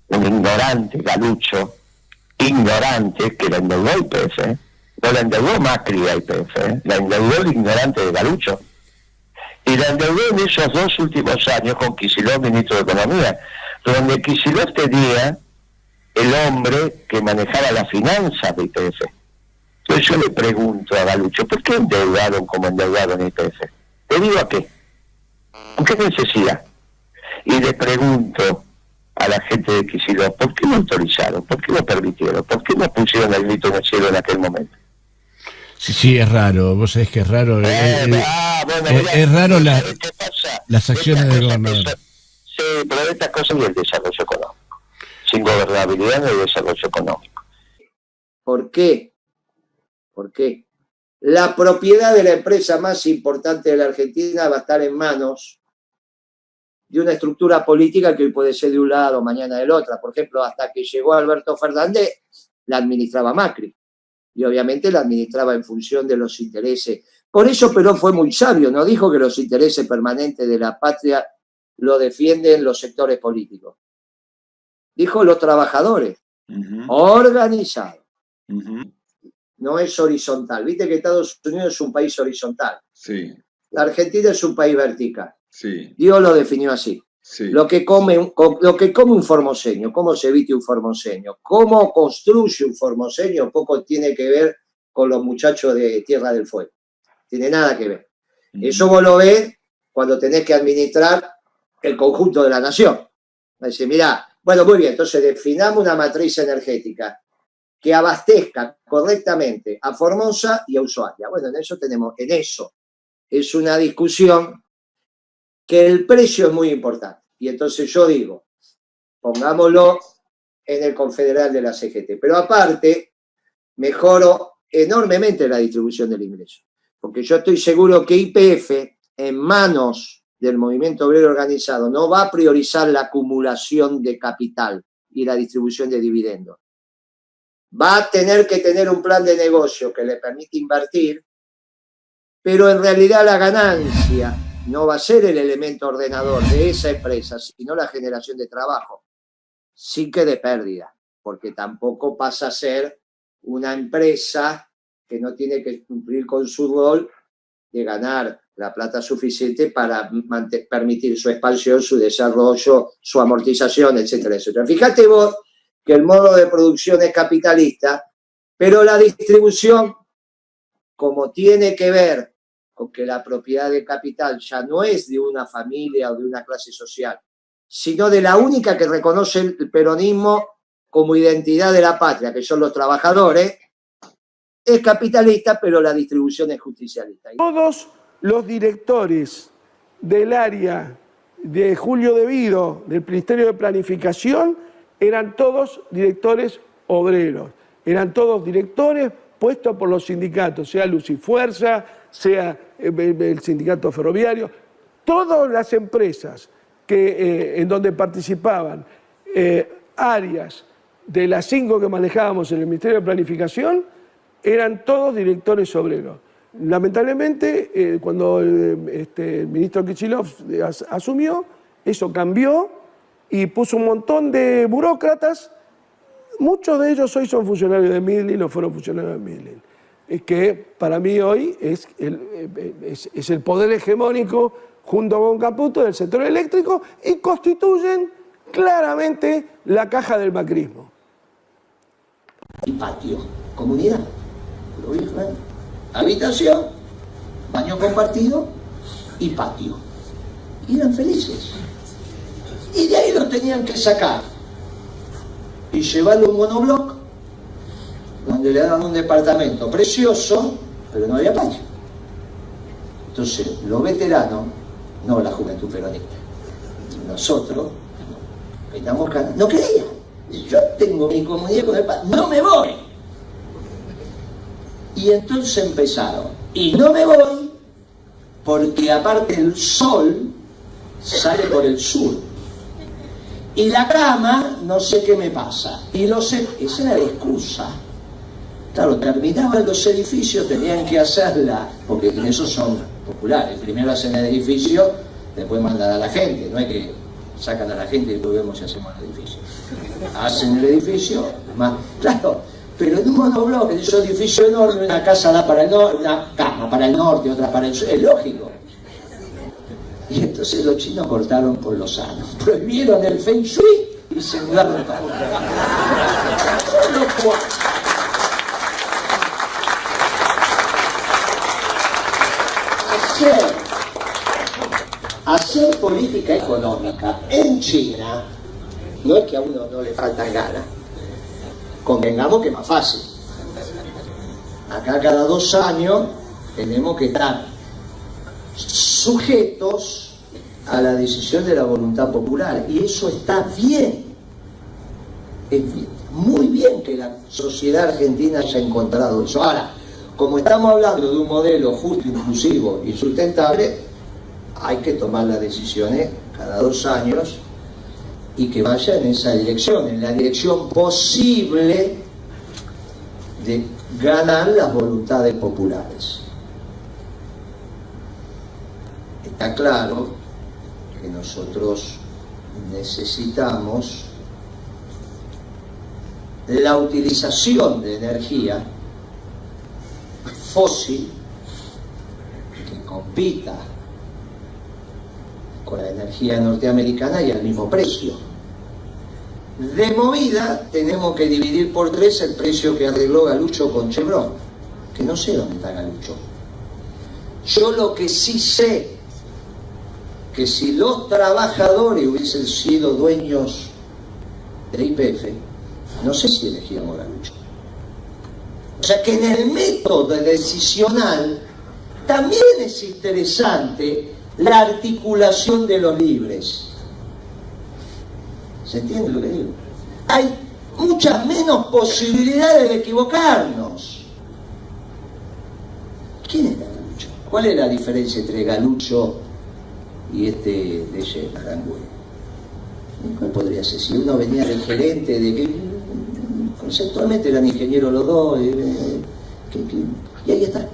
un ignorante Galucho, ignorante, que la endeudó YPF, no la endeudó Macri a YPF, la endeudó el ignorante de Galucho. Y la endeudó en esos 2 últimos años con Kicillof, ministro de Economía, donde Kicillof tenía el hombre que manejaba las finanzas de YPF. Entonces yo le pregunto a Galucho, ¿por qué endeudaron como endeudaron YPF? ¿Debido a qué? ¿Por qué necesidad? Y le pregunto a la gente de Kicillof, ¿por qué no autorizaron? ¿Por qué no permitieron? ¿Por qué no pusieron el grito en el cielo en aquel momento? Sí, es raro, vos sabés que es raro. Es raro las acciones del gobernador. Sí, pero de estas cosas y el desarrollo económico. sin gobernabilidad no hay desarrollo económico. ¿Por qué? ¿Por qué? La propiedad de la empresa más importante de la Argentina va a estar en manos de una estructura política que hoy puede ser de un lado, mañana del otro. Por ejemplo, hasta que llegó Alberto Fernández, la administraba Macri. Y obviamente la administraba en función de los intereses. Por eso Perón fue muy sabio, no dijo que los intereses permanentes de la patria lo defienden los sectores políticos. Dijo los trabajadores, organizados. No es horizontal. Viste que Estados Unidos es un país horizontal. Sí, La Argentina es un país vertical. sí. Dios lo definió así. Sí. Lo que come un formoseño, cómo se viste un formoseño, cómo construye un formoseño, poco tiene que ver con los muchachos de Tierra del Fuego. Tiene nada que ver. Eso vos lo ves cuando tenés que administrar el conjunto de la nación. Dice, mirá, bueno, muy bien, entonces definamos una matriz energética que abastezca correctamente a Formosa y a Ushuaia. Bueno, en eso es una discusión que el precio es muy importante. Y entonces yo digo, pongámoslo en el confederal de la CGT. Pero aparte, mejoro enormemente la distribución del ingreso. Porque yo estoy seguro que YPF, en manos del movimiento obrero organizado, no va a priorizar la acumulación de capital y la distribución de dividendos. Va a tener que tener un plan de negocio que le permite invertir, pero en realidad la ganancia no va a ser el elemento ordenador de esa empresa, sino la generación de trabajo, sin que de pérdida, porque tampoco pasa a ser una empresa que no tiene que cumplir con su rol de ganar la plata suficiente para permitir su expansión, su desarrollo, su amortización, etcétera, etcétera. Fíjate vos que el modo de producción es capitalista, pero la distribución, como tiene que ver con que la propiedad de capital ya no es de una familia o de una clase social, sino de la única que reconoce el peronismo como identidad de la patria, que son los trabajadores, es capitalista, pero la distribución es justicialista. Todos los directores del área de Julio Devido, del Ministerio de Planificación, eran todos directores obreros, eran todos directores puestos por los sindicatos, sea Luz y Fuerza, sea el sindicato ferroviario, todas las empresas en donde participaban áreas de las 5 que manejábamos en el Ministerio de Planificación, eran todos directores obreros. Lamentablemente, cuando el ministro Kicillof asumió, eso cambió y puso un montón de burócratas. Muchos de ellos hoy son funcionarios de Midland o fueron funcionarios de Midland. Que para mí hoy es el poder hegemónico junto con Caputo del sector eléctrico y constituyen claramente la caja del macrismo. Y patio, comunidad, habitación, baño compartido y patio. Y eran felices. Y de ahí lo tenían que sacar y llevarlo a un monobloc donde le daban un departamento precioso, pero no había patio. Entonces, los veteranos, no la juventud peronista, nosotros, peinamos canas, no quería. Yo tengo mi comunidad con el patio, no me voy. Y entonces empezaron, y no me voy, porque aparte el sol sale por el sur. Y la cama, no sé qué me pasa. Y esa era la excusa. Claro, terminaban los edificios, tenían que hacerla, porque en eso son populares. Primero hacen el edificio, después mandan a la gente. No es que sacan a la gente y después vemos si hacemos el edificio. Hacen el edificio, más claro, pero en un monobloque, en ese edificio enorme, una casa da para el norte, una cama para el norte, otra para el sur, es lógico. Y entonces los chinos cortaron por lo sano, prohibieron el Feng Shui y se mudaron para hacer política económica en China no es que a uno no le faltan ganas. Convengamos que es más fácil. Acá cada 2 años tenemos que estar sujetos a la decisión de la voluntad popular y eso está bien. Muy bien que la sociedad argentina haya encontrado eso. Ahora, como estamos hablando de un modelo justo, inclusivo y sustentable, hay que tomar las decisiones cada 2 años y que vaya en esa dirección, en la dirección posible de ganar las voluntades populares. Está claro que nosotros necesitamos la utilización de energía fósil que compita con la energía norteamericana y al mismo precio. De movida tenemos que dividir por 3 el precio que arregló Galucho con Chevron, que no sé dónde está Galucho. Yo lo que sí sé, que si los trabajadores hubiesen sido dueños de YPF, no sé si elegíamos a Galucho. O sea que en el método decisional también es interesante la articulación de los libres. ¿Se entiende lo que digo? Hay muchas menos posibilidades de equivocarnos. ¿Quién era Galucho? ¿Cuál es la diferencia entre Galucho y de Aranguren? ¿Cuál podría ser? Si uno venía del gerente, de que conceptualmente eran ingenieros los dos, y ahí está.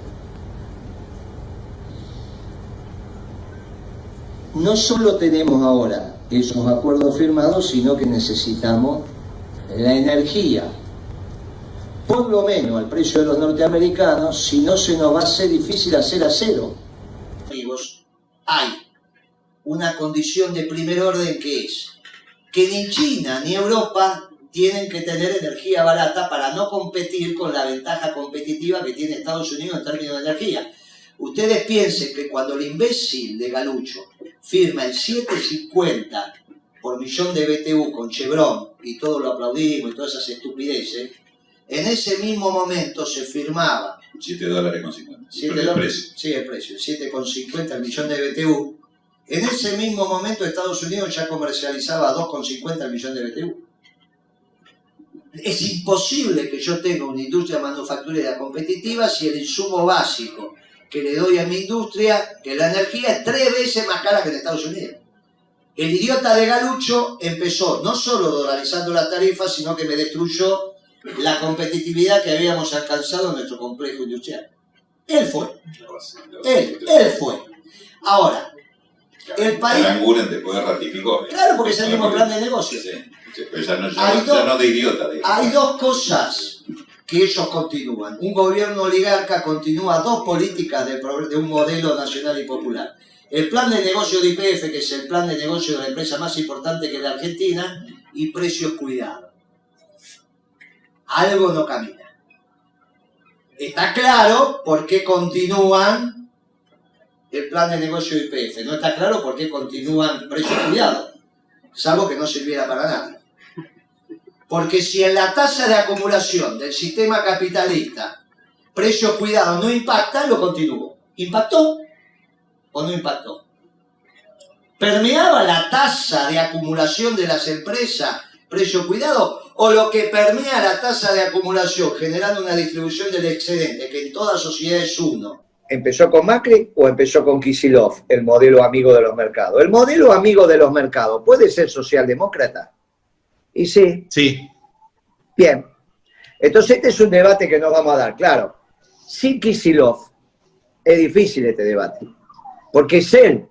No solo tenemos ahora esos acuerdos firmados, sino que necesitamos la energía, por lo menos al precio de los norteamericanos, si no se nos va a hacer difícil hacer acero. Amigos, hay una condición de primer orden que es que ni China ni Europa tienen que tener energía barata para no competir con la ventaja competitiva que tiene Estados Unidos en términos de energía. Ustedes piensen que cuando el imbécil de Galucho firma el 7.50 por millón de BTU con Chevron, y todos lo aplaudimos y todas esas estupideces, en ese mismo momento se firmaba $7.50. El precio. Sí, el precio, 7.50 el millón de BTU. En ese mismo momento Estados Unidos ya comercializaba 2.50 el millón de BTU. Es imposible que yo tenga una industria manufacturera competitiva si el insumo básico que le doy a mi industria, que la energía es 3 veces más cara que en Estados Unidos. El idiota de Galucho empezó no solo dolarizando las tarifas, sino que me destruyó la competitividad que habíamos alcanzado en nuestro complejo industrial. Él fue. Él fue. Ahora, el país... Aranguren después ratificó. Claro, porque es el mismo plan de negocio. Sí, pero ya no de idiota. Hay 2 cosas que ellos continúan. Un gobierno oligarca continúa 2 políticas de un modelo nacional y popular. El plan de negocio de YPF, que es el plan de negocio de la empresa más importante que es la Argentina, y precios cuidados. Algo no camina. Está claro por qué continúan el plan de negocio de YPF. No está claro por qué continúan precios cuidados, salvo que no sirviera para nada. Porque si en la tasa de acumulación del sistema capitalista precios cuidados no impacta, lo continuó. ¿Impactó o no impactó? ¿Permeaba la tasa de acumulación de las empresas precio cuidado? ¿O lo que permea la tasa de acumulación generando una distribución del excedente, que en toda sociedad es 1? ¿Empezó con Macri o empezó con Kicillof, el modelo amigo de los mercados? El modelo amigo de los mercados puede ser socialdemócrata. ¿Y sí? Sí. Bien. Entonces este es un debate que nos vamos a dar, claro. Sin Kicillof es difícil este debate, porque es él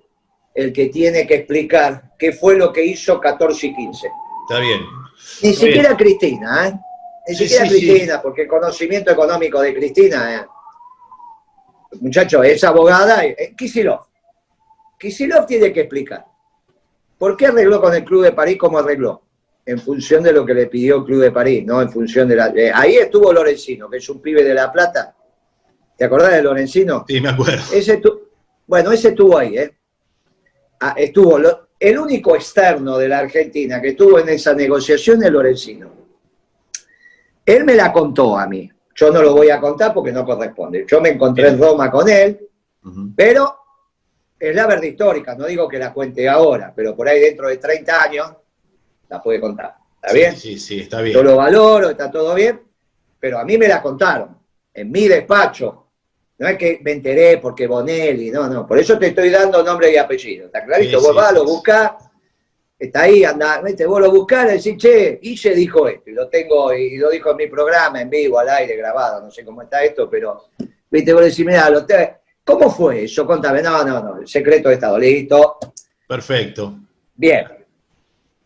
el que tiene que explicar qué fue lo que hizo 14 y 15. Está bien. Ni siquiera Cristina, ¿eh? Ni siquiera Cristina, porque el conocimiento económico de Cristina, muchacho, es abogada, Kicillof. Kicillof tiene que explicar. ¿Por qué arregló con el Club de París como arregló? En función de lo que le pidió el Club de París, no en función de la... ahí estuvo Lorenzino, que es un pibe de La Plata. ¿Te acordás de Lorenzino? Sí, me acuerdo. Bueno, ese estuvo ahí, ¿eh? Estuvo... El único externo de la Argentina que estuvo en esa negociación es Lorenzino. Él me la contó a mí. Yo no lo voy a contar porque no corresponde. Yo me encontré en Roma con él, pero es la verdad histórica. No digo que la cuente ahora, pero por ahí dentro de 30 años la puede contar. ¿Está bien? Sí, está bien. Yo lo valoro, está todo bien, pero a mí me la contaron, en mi despacho. No es que me enteré porque Bonelli, no. Por eso te estoy dando nombre y apellido. ¿Está clarito? Vos vas, lo buscás, está ahí, anda, ¿viste? Vos lo buscás y decís, che, Guille dijo esto, y lo tengo, y lo dijo en mi programa, en vivo, al aire, grabado, no sé cómo está esto, pero, ¿viste? Vos decís, mirá, ¿cómo fue eso? Contame. No, el secreto de Estado, listo. Perfecto. Bien.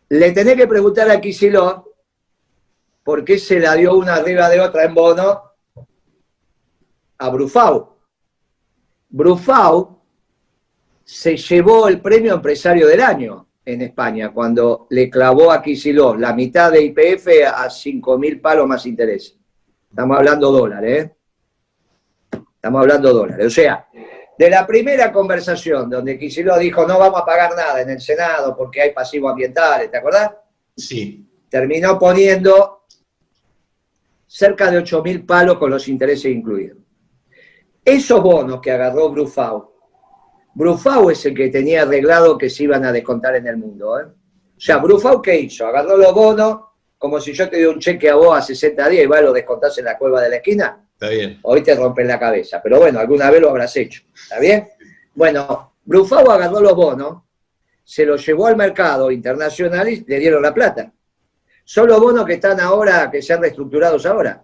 Le tenés que preguntar a Kicillof por qué se la dio una arriba de otra en bono a Brufau. Brufau se llevó el premio empresario del año en España cuando le clavó a Kicillof la mitad de YPF a 5.000 palos más interés. Estamos hablando dólares, ¿eh? Estamos hablando dólares. O sea, de la primera conversación donde Kicillof dijo no vamos a pagar nada en el Senado porque hay pasivos ambientales, ¿te acordás? Sí. Terminó poniendo cerca de 8.000 palos con los intereses incluidos. Esos bonos que agarró Brufau es el que tenía arreglado que se iban a descontar en el mundo, ¿eh? O sea, Brufau, ¿qué hizo? Agarró los bonos como si yo te doy un cheque a vos a 60 días y vas, lo descontás en la cueva de la esquina. Está bien. Hoy te rompen la cabeza, pero bueno, alguna vez lo habrás hecho, ¿está bien? Bueno, Brufau agarró los bonos, se los llevó al mercado internacional y le dieron la plata. Son los bonos que están ahora, que se han reestructurados ahora.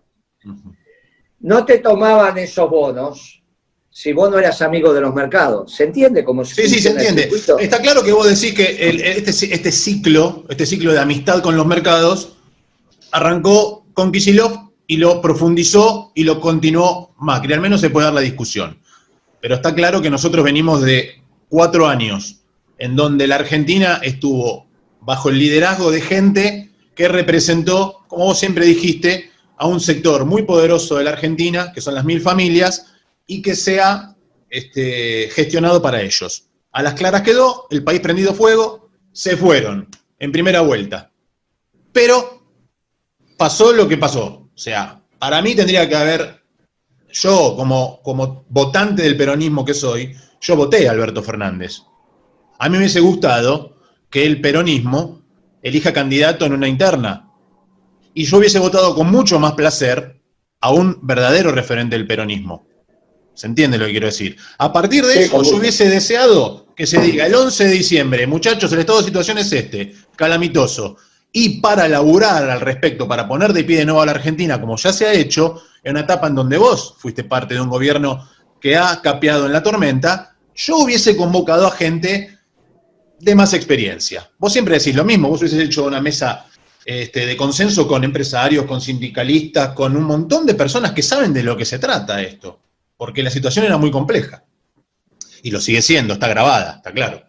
No te tomaban esos bonos si vos no eras amigo de los mercados. ¿Se entiende cómo se Sí, se entiende. Está claro que vos decís que este ciclo de amistad con los mercados arrancó con Kicillof y lo profundizó y lo continuó Macri. Al menos se puede dar la discusión. Pero está claro que nosotros venimos de 4 años en donde la Argentina estuvo bajo el liderazgo de gente que representó, como vos siempre dijiste, a un sector muy poderoso de la Argentina, que son las 1.000 familias, y que sea gestionado para ellos. A las claras quedó, el país prendido fuego, se fueron en primera vuelta. Pero pasó lo que pasó. O sea, para mí tendría que haber, yo como votante del peronismo que soy, yo voté a Alberto Fernández. A mí me hubiese gustado que el peronismo elija candidato en una interna. Y yo hubiese votado con mucho más placer a un verdadero referente del peronismo. ¿Se entiende lo que quiero decir? A partir de eso, yo hubiese deseado que se diga el 11 de diciembre, muchachos, el estado de situación es calamitoso. Y para laburar al respecto, para poner de pie de nuevo a la Argentina, como ya se ha hecho, en una etapa en donde vos fuiste parte de un gobierno que ha capeado en la tormenta, yo hubiese convocado a gente de más experiencia. Vos siempre decís lo mismo, vos hubieses hecho una mesa de consenso con empresarios, con sindicalistas, con un montón de personas que saben de lo que se trata esto, porque la situación era muy compleja. Y lo sigue siendo, está grabada, está claro.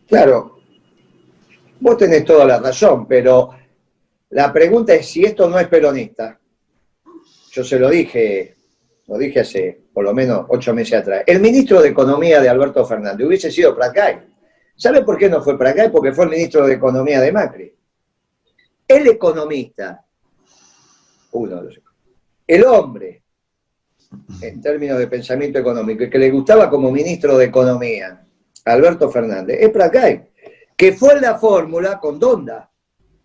Claro, vos tenés toda la razón, pero la pregunta es si esto no es peronista. Yo se lo dije hace por lo menos 8 meses atrás. El ministro de Economía de Alberto Fernández hubiese sido Pratgay. ¿Sabe por qué no fue Pratgay? Porque fue el ministro de Economía de Macri. El economista, el hombre, en términos de pensamiento económico, que le gustaba como ministro de Economía, Alberto Fernández, es Pratgay, que fue en la fórmula con Donda,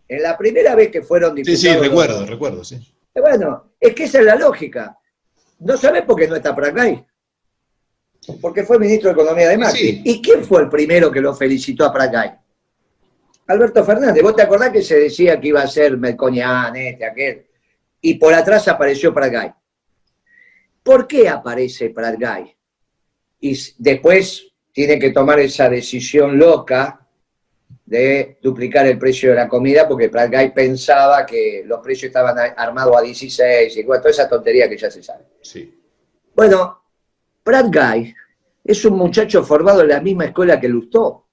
en la primera vez que fueron diputados. Sí, recuerdo, sí. Bueno, es que esa es la lógica. ¿No sabés por qué no está Pratgay? Porque fue ministro de Economía de Macri. Sí. ¿Y quién fue el primero que lo felicitó a Pratgay? Alberto Fernández. ¿Vos te acordás que se decía que iba a ser Melconian, aquel? Y por atrás apareció Pratgay. ¿Por qué aparece Pratgay? Y después tiene que tomar esa decisión loca de duplicar el precio de la comida, porque Pratgay pensaba que los precios estaban armados a 16, y toda esa tontería que ya se sabe. Sí. Bueno, Pratgay es un muchacho formado en la misma escuela que Lustó.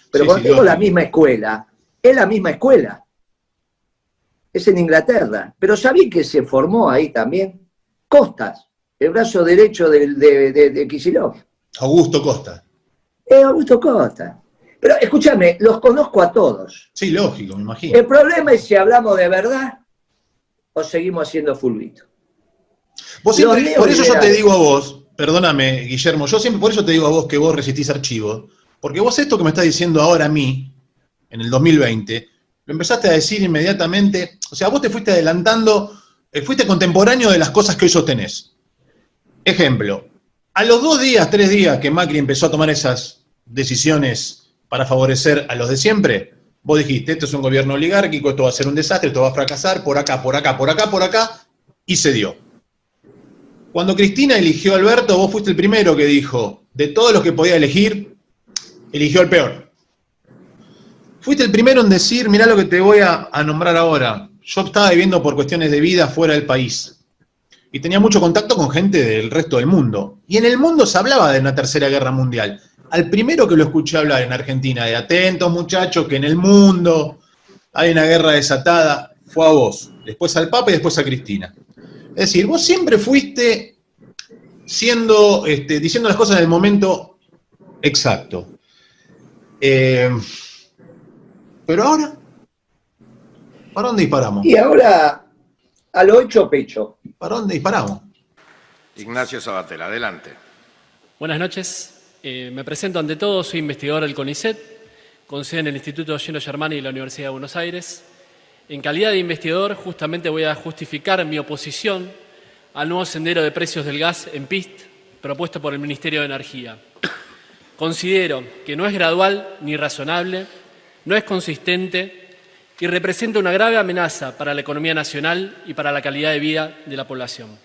Pero cuando digo la misma escuela, es la misma escuela. Es en Inglaterra. Pero ¿sabí que se formó ahí también? Costas, el brazo derecho de Kicillof. Augusto Costa. Augusto Costa. Pero escúchame, los conozco a todos. Sí, lógico, me imagino. El problema es si hablamos de verdad o seguimos haciendo fulbito. Vos siempre, por eso yo te digo a vos, perdóname, Guillermo, yo siempre por eso te digo a vos que vos resistís archivos, porque vos esto que me estás diciendo ahora a mí, en el 2020, Lo empezaste a decir inmediatamente. O sea, vos te fuiste adelantando, fuiste contemporáneo de las cosas que hoy sostenés. Ejemplo, a los 2 días, 3 días que Macri empezó a tomar esas decisiones para favorecer a los de siempre, vos dijiste, esto es un gobierno oligárquico, esto va a ser un desastre, esto va a fracasar, por acá, por acá, por acá, por acá, y se dio. Cuando Cristina eligió a Alberto, vos fuiste el primero que dijo, de todos los que podía elegir, eligió al peor. Fuiste el primero en decir, mirá lo que te voy a nombrar ahora. Yo estaba viviendo por cuestiones de vida fuera del país. Y tenía mucho contacto con gente del resto del mundo. Y en el mundo se hablaba de una tercera guerra mundial. Al primero que lo escuché hablar en Argentina, de atentos muchachos, que en el mundo hay una guerra desatada, fue a vos. Después al Papa y después a Cristina. Es decir, vos siempre fuiste diciendo las cosas en el momento exacto. Pero ahora, ¿para dónde disparamos? Y ahora, a lo hecho pecho. ¿Para dónde disparamos? Ignacio Sabatel, adelante. Buenas noches. Me presento ante todos, soy investigador del CONICET, con sede en el Instituto Gino Germani de la Universidad de Buenos Aires. En calidad de investigador, justamente voy a justificar mi oposición al nuevo sendero de precios del gas en PIST propuesto por el Ministerio de Energía. Considero que no es gradual ni razonable, no es consistente y representa una grave amenaza para la economía nacional y para la calidad de vida de la población.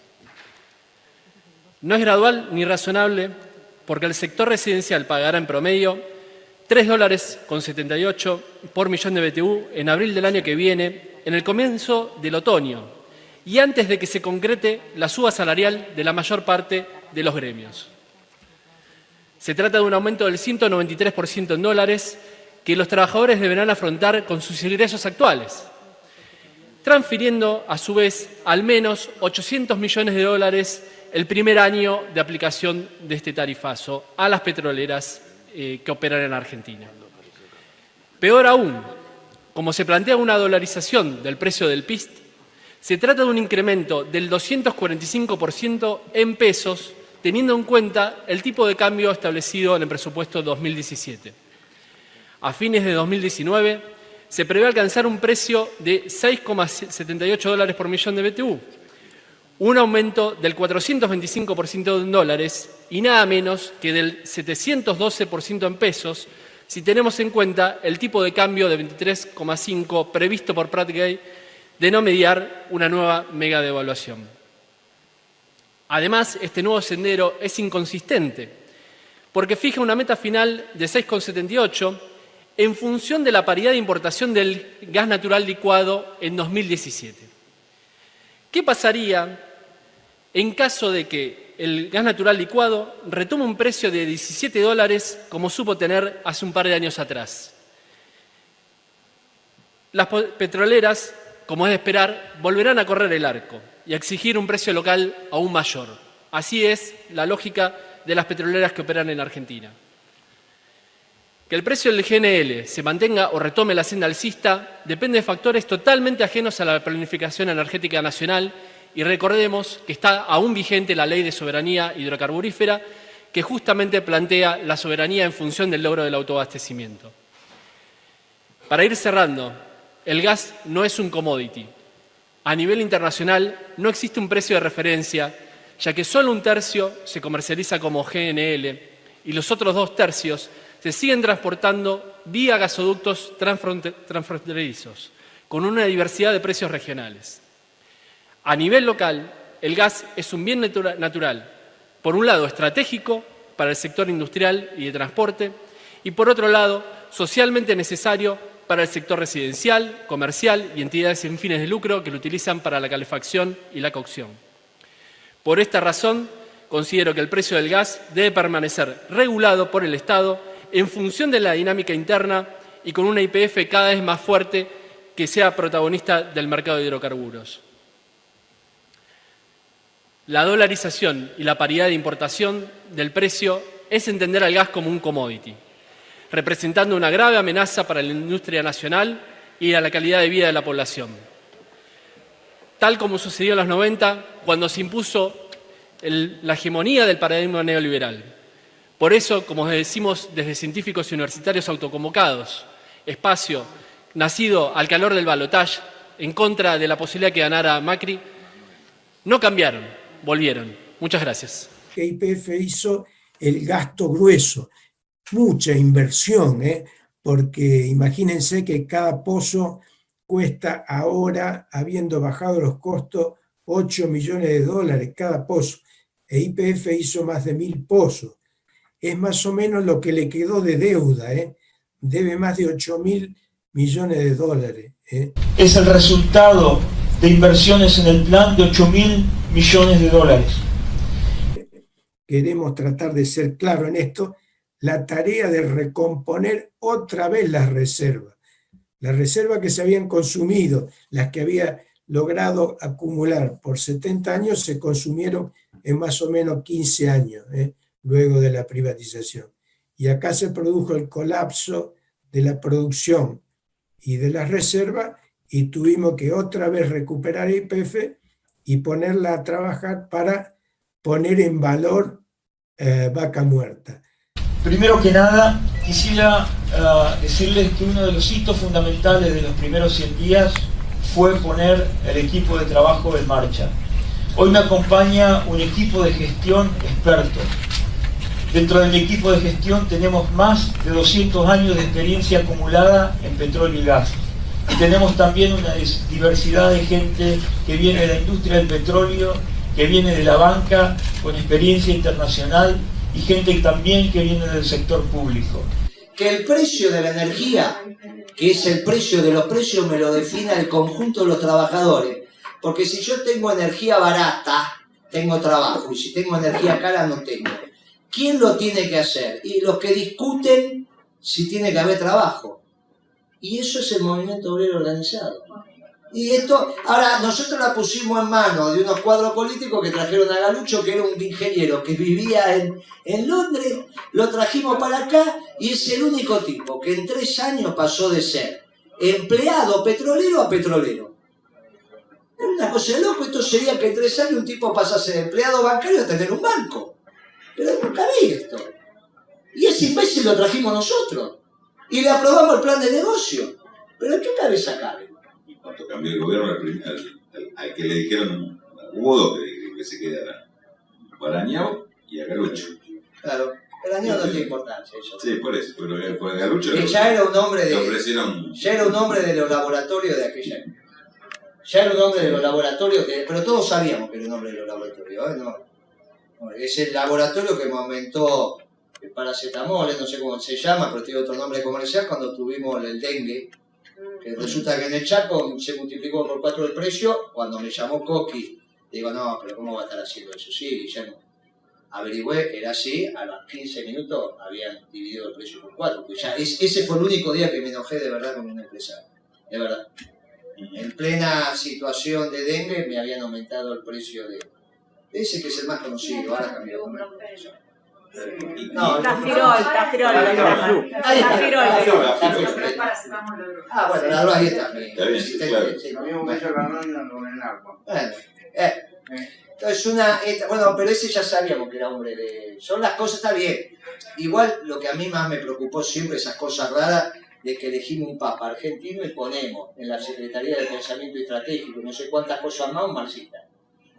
No es gradual ni razonable porque el sector residencial pagará en promedio $3,78 por millón de BTU en abril del año que viene, en el comienzo del otoño, y antes de que se concrete la suba salarial de la mayor parte de los gremios. Se trata de un aumento del 193% en dólares que los trabajadores deberán afrontar con sus ingresos actuales, transfiriendo a su vez al menos $800 millones el primer año de aplicación de este tarifazo a las petroleras que operan en Argentina. Peor aún, como se plantea una dolarización del precio del PIST, se trata de un incremento del 245% en pesos, teniendo en cuenta el tipo de cambio establecido en el presupuesto 2017. A fines de 2019 se prevé alcanzar un precio de $6,78 por millón de BTU, un aumento del 425% en dólares y nada menos que del 712% en pesos, si tenemos en cuenta el tipo de cambio de 23,5 previsto por Pratt Gay de no mediar una nueva mega devaluación. Además, este nuevo sendero es inconsistente, porque fija una meta final de 6,78 en función de la paridad de importación del gas natural licuado en 2017. ¿Qué pasaría en caso de que el gas natural licuado retome un precio de $17 como supo tener hace un par de años atrás? Las petroleras, como es de esperar, volverán a correr el arco y a exigir un precio local aún mayor. Así es la lógica de las petroleras que operan en Argentina. Que el precio del GNL se mantenga o retome la senda alcista depende de factores totalmente ajenos a la planificación energética nacional y recordemos que está aún vigente la Ley de Soberanía Hidrocarburífera que justamente plantea la soberanía en función del logro del autoabastecimiento. Para ir cerrando, el gas no es un commodity. A nivel internacional no existe un precio de referencia, ya que solo un tercio se comercializa como GNL y los otros 2 tercios se siguen transportando vía gasoductos transfronterizos, con una diversidad de precios regionales. A nivel local, el gas es un bien natural, por un lado estratégico para el sector industrial y de transporte, y por otro lado socialmente necesario para el sector residencial, comercial y entidades sin fines de lucro que lo utilizan para la calefacción y la cocción. Por esta razón, considero que el precio del gas debe permanecer regulado por el Estado en función de la dinámica interna y con una YPF cada vez más fuerte que sea protagonista del mercado de hidrocarburos. La dolarización y la paridad de importación del precio es entender al gas como un commodity, representando una grave amenaza para la industria nacional y a la calidad de vida de la población. Tal como sucedió en los 90, cuando se impuso la hegemonía del paradigma neoliberal. Por eso, como decimos desde científicos y universitarios autoconvocados, espacio nacido al calor del balotaje, en contra de la posibilidad que ganara Macri, no cambiaron, volvieron. Muchas gracias. Que YPF hizo el gasto grueso, mucha inversión, porque imagínense que cada pozo cuesta ahora, habiendo bajado los costos, 8 millones de dólares cada pozo. E YPF hizo más de 1000 pozos. Es más o menos lo que le quedó de deuda, debe más de 8.000 millones de dólares. Es el resultado de inversiones en el plan de 8.000 millones de dólares. Queremos tratar de ser claros en esto, la tarea de recomponer otra vez las reservas que se habían consumido, las que había logrado acumular por 70 años, se consumieron en más o menos 15 años, luego de la privatización. Y acá se produjo el colapso de la producción y de las reservas, y tuvimos que otra vez recuperar YPF y ponerla a trabajar para poner en valor Vaca Muerta. Primero que nada, quisiera decirles que uno de los hitos fundamentales de los primeros 100 días fue poner el equipo de trabajo en marcha. Hoy me acompaña un equipo de gestión experto. Dentro del equipo de gestión tenemos más de 200 años de experiencia acumulada en petróleo y gas. Y tenemos también una diversidad de gente que viene de la industria del petróleo, que viene de la banca, con experiencia internacional, y gente también que viene del sector público. Que el precio de la energía, que es el precio de los precios, me lo defina el conjunto de los trabajadores. Porque si yo tengo energía barata, tengo trabajo, y si tengo energía cara, no tengo. ¿Quién lo tiene que hacer? Y los que discuten si tiene que haber trabajo. Y eso es el movimiento obrero organizado. Y esto, ahora nosotros la pusimos en manos de unos cuadros políticos que trajeron a Galucho, que era un ingeniero que vivía en Londres, lo trajimos para acá y es el único tipo que en 3 años pasó de ser empleado petrolero a petrolero. Es una cosa de loco, esto sería que en 3 años un tipo pasa a ser empleado bancario a tener un banco. Pero nunca vi esto. Y ese imbécil lo trajimos nosotros. Y le aprobamos el plan de negocio. ¿Pero en qué cabeza cabe? Cuando cambió el gobierno, al que le dijeron, hubo dos que se quedaran, Barañao y a Galucho. Claro, Barañao no tiene importancia eso. Sí, por eso, pero por Galucho que ya era un hombre le ofrecieron... Ya era un hombre de los laboratorios de aquella época. Ya era un hombre de los laboratorios, pero todos sabíamos que era un hombre de los laboratorios, No, es el laboratorio que me aumentó el paracetamol, no sé cómo se llama, pero tiene otro nombre comercial, cuando tuvimos el dengue. Que resulta que en el Chaco se multiplicó por 4 el precio. Cuando me llamó Coqui, digo, no, pero ¿cómo va a estar haciendo eso? Sí, Guillermo. Averigüé, era así, a los 15 minutos habían dividido el precio por 4. Pues ya ese fue el único día que me enojé de verdad con un empresario. De verdad. En plena situación de dengue me habían aumentado el precio de ese que es el más conocido, ahora cambió. No, Tafirol. Ah, bueno, la droga ahí está. Lo mismo que hizo la nómina con el agua. Entonces bueno, pero ese ya sabíamos que era hombre de... Son las cosas, está bien. Igual lo que a mí más me preocupó siempre, esas cosas raras, de que elegimos un papa argentino y ponemos en la Secretaría de Pensamiento Estratégico, no sé cuántas cosas más, un marxista.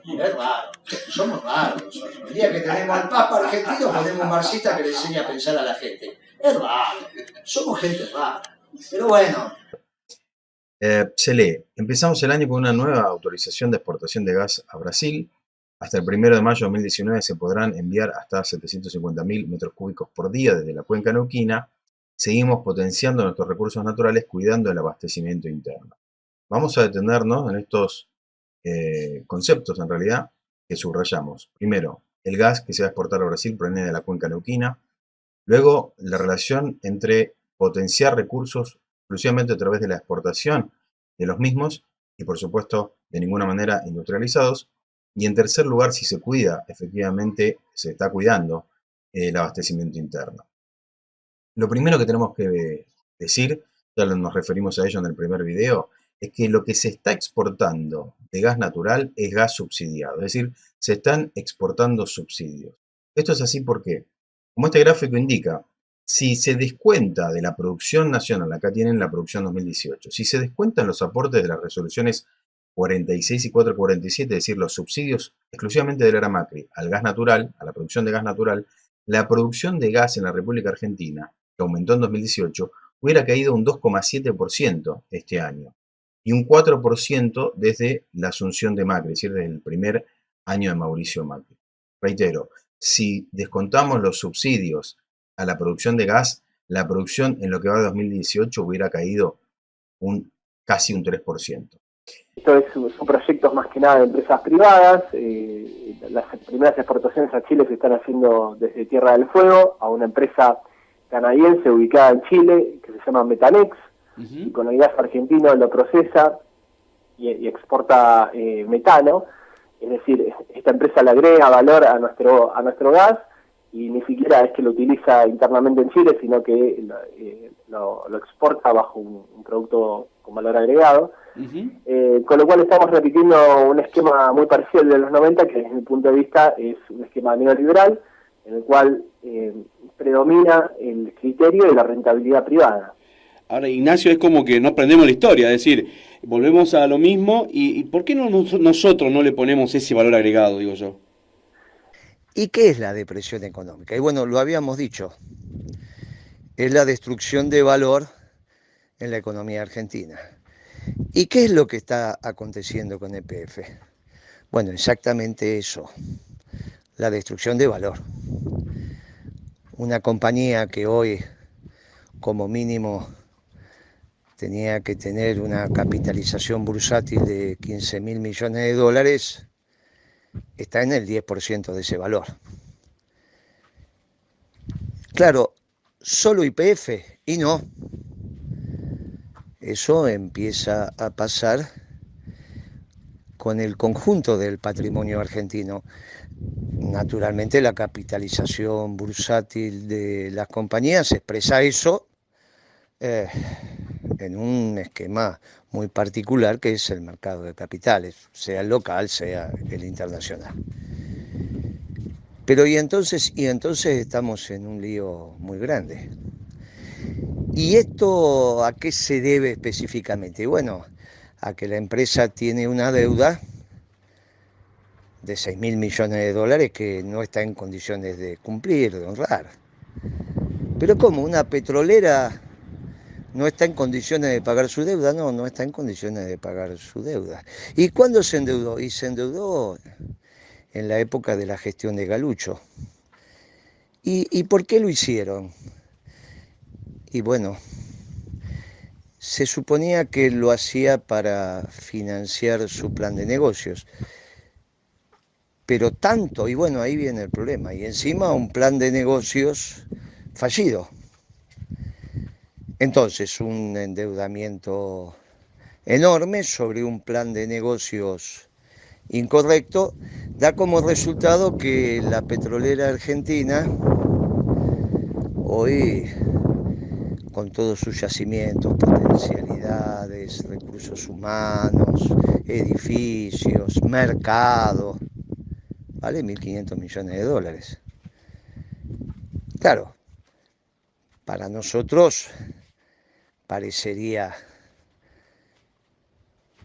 Es raro, somos raros nosotros. El día que tenemos al Papa argentino ponemos un marxista que le enseña a pensar a la gente. Es raro, somos gente rara. Pero bueno. Se lee, empezamos el año con una nueva autorización de exportación de gas a Brasil. Hasta el 1 de mayo de 2019 se podrán enviar hasta 750.000 metros cúbicos por día desde la cuenca neuquina. Seguimos potenciando nuestros recursos naturales, cuidando el abastecimiento interno. Vamos a detenernos en estos conceptos en realidad que subrayamos. Primero, el gas que se va a exportar a Brasil proviene de la cuenca neuquina. Luego, la relación entre potenciar recursos exclusivamente a través de la exportación de los mismos y por supuesto de ninguna manera industrializados. Y en tercer lugar, si se cuida, efectivamente se está cuidando el abastecimiento interno. Lo primero que tenemos que decir, ya nos referimos a ello en el primer video, es que lo que se está exportando de gas natural es gas subsidiado, es decir, se están exportando subsidios. Esto es así porque, como este gráfico indica, Si se descuenta de la producción nacional, acá tienen la producción 2018, si se descuentan los aportes de las resoluciones 46 y 447, es decir, los subsidios exclusivamente de la era Macri al gas natural, a la producción de gas natural, la producción de gas en la República Argentina, que aumentó en 2018, hubiera caído un 2,7% este año y un 4% desde la asunción de Macri, es decir, desde el primer año de Mauricio Macri. Reitero, si descontamos los subsidios a la producción de gas, la producción en lo que va de 2018 hubiera caído casi un 3%. Esto son proyectos más que nada de empresas privadas. Las primeras exportaciones a Chile se están haciendo desde Tierra del Fuego a una empresa canadiense ubicada en Chile que se llama Metanex, y con el gas argentino lo procesa y exporta metano. Es decir, esta empresa le agrega valor a nuestro gas, y ni siquiera es que lo utiliza internamente en Chile, sino que lo exporta bajo un producto con valor agregado. Con lo cual estamos repitiendo un esquema muy parecido al de los 90, que desde mi punto de vista es un esquema neoliberal, en el cual predomina el criterio de la rentabilidad privada. Ahora, Ignacio, es como que no aprendemos la historia, es decir, volvemos a lo mismo, y ¿por qué nosotros no le ponemos ese valor agregado, digo yo? ¿Y qué es la depresión económica? Y bueno, lo habíamos dicho, es la destrucción de valor en la economía argentina. ¿Y qué es lo que está aconteciendo con YPF? Bueno, exactamente eso, la destrucción de valor. Una compañía que hoy, como mínimo, tenía que tener una capitalización bursátil de 15.000 millones de dólares, está en el 10% de ese valor. Claro, solo YPF, y no. Eso empieza a pasar con el conjunto del patrimonio argentino. Naturalmente la capitalización bursátil de las compañías expresa eso en un esquema muy particular, que es el mercado de capitales, sea el local, sea el internacional. Pero y entonces estamos en un lío muy grande. ¿Y esto a qué se debe específicamente? Bueno, a que la empresa tiene una deuda de 6.000 millones de dólares que no está en condiciones de cumplir, de honrar. Pero ¿cómo? ¿Una petrolera no está en condiciones de pagar su deuda? No está en condiciones de pagar su deuda. ¿Y cuándo se endeudó? Y se endeudó en la época de la gestión de Galucho. ¿Y por qué lo hicieron? Y bueno, se suponía que lo hacía para financiar su plan de negocios. Pero tanto, y bueno, ahí viene el problema, y encima un plan de negocios fallido. Entonces, un endeudamiento enorme sobre un plan de negocios incorrecto da como resultado que la petrolera argentina, hoy, con todos sus yacimientos, potencialidades, recursos humanos, edificios, mercado, vale 1.500 millones de dólares. Claro, para nosotros parecería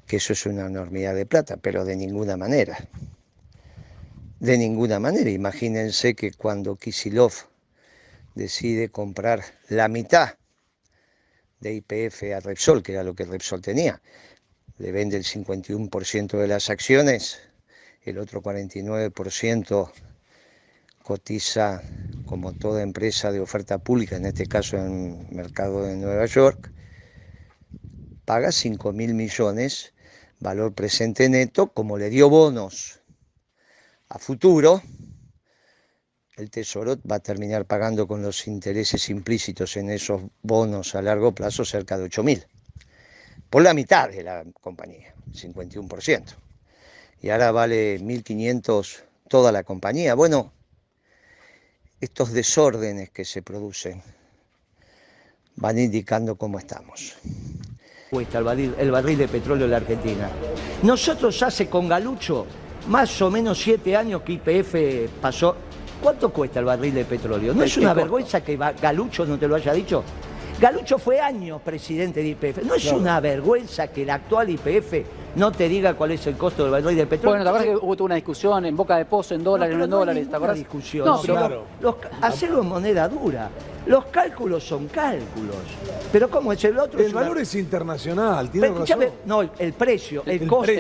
que eso es una enormidad de plata, pero de ninguna manera. De ninguna manera. Imagínense que cuando Kicillof decide comprar la mitad de YPF a Repsol, que era lo que Repsol tenía, le vende el 51% de las acciones, el otro 49% cotiza como toda empresa de oferta pública, en este caso en el mercado de Nueva York, paga 5.000 millones, valor presente neto, como le dio bonos a futuro, el Tesoro va a terminar pagando con los intereses implícitos en esos bonos a largo plazo cerca de 8.000, por la mitad de la compañía, 51%. Y ahora vale 1.500 toda la compañía. Bueno, estos desórdenes que se producen van indicando cómo estamos. Cuesta el barril de petróleo en la Argentina. Nosotros hace con Galucho más o menos 7 años que YPF pasó ¿Cuánto cuesta el barril de petróleo? ¿No es una vergüenza que Galucho no te lo haya dicho? Galucho fue años presidente de YPF. ¿No es una vergüenza que el actual YPF no te diga cuál es el costo del barril de petróleo? Bueno, la verdad es que hubo toda una discusión en boca de pozo, en dólares, no en dólares, ¿te acuerdas? Discusión. No, pero claro. Hacerlo en moneda dura. Los cálculos son cálculos. Pero ¿cómo es el otro? El valor es internacional, tiene razón. No, el precio, el costo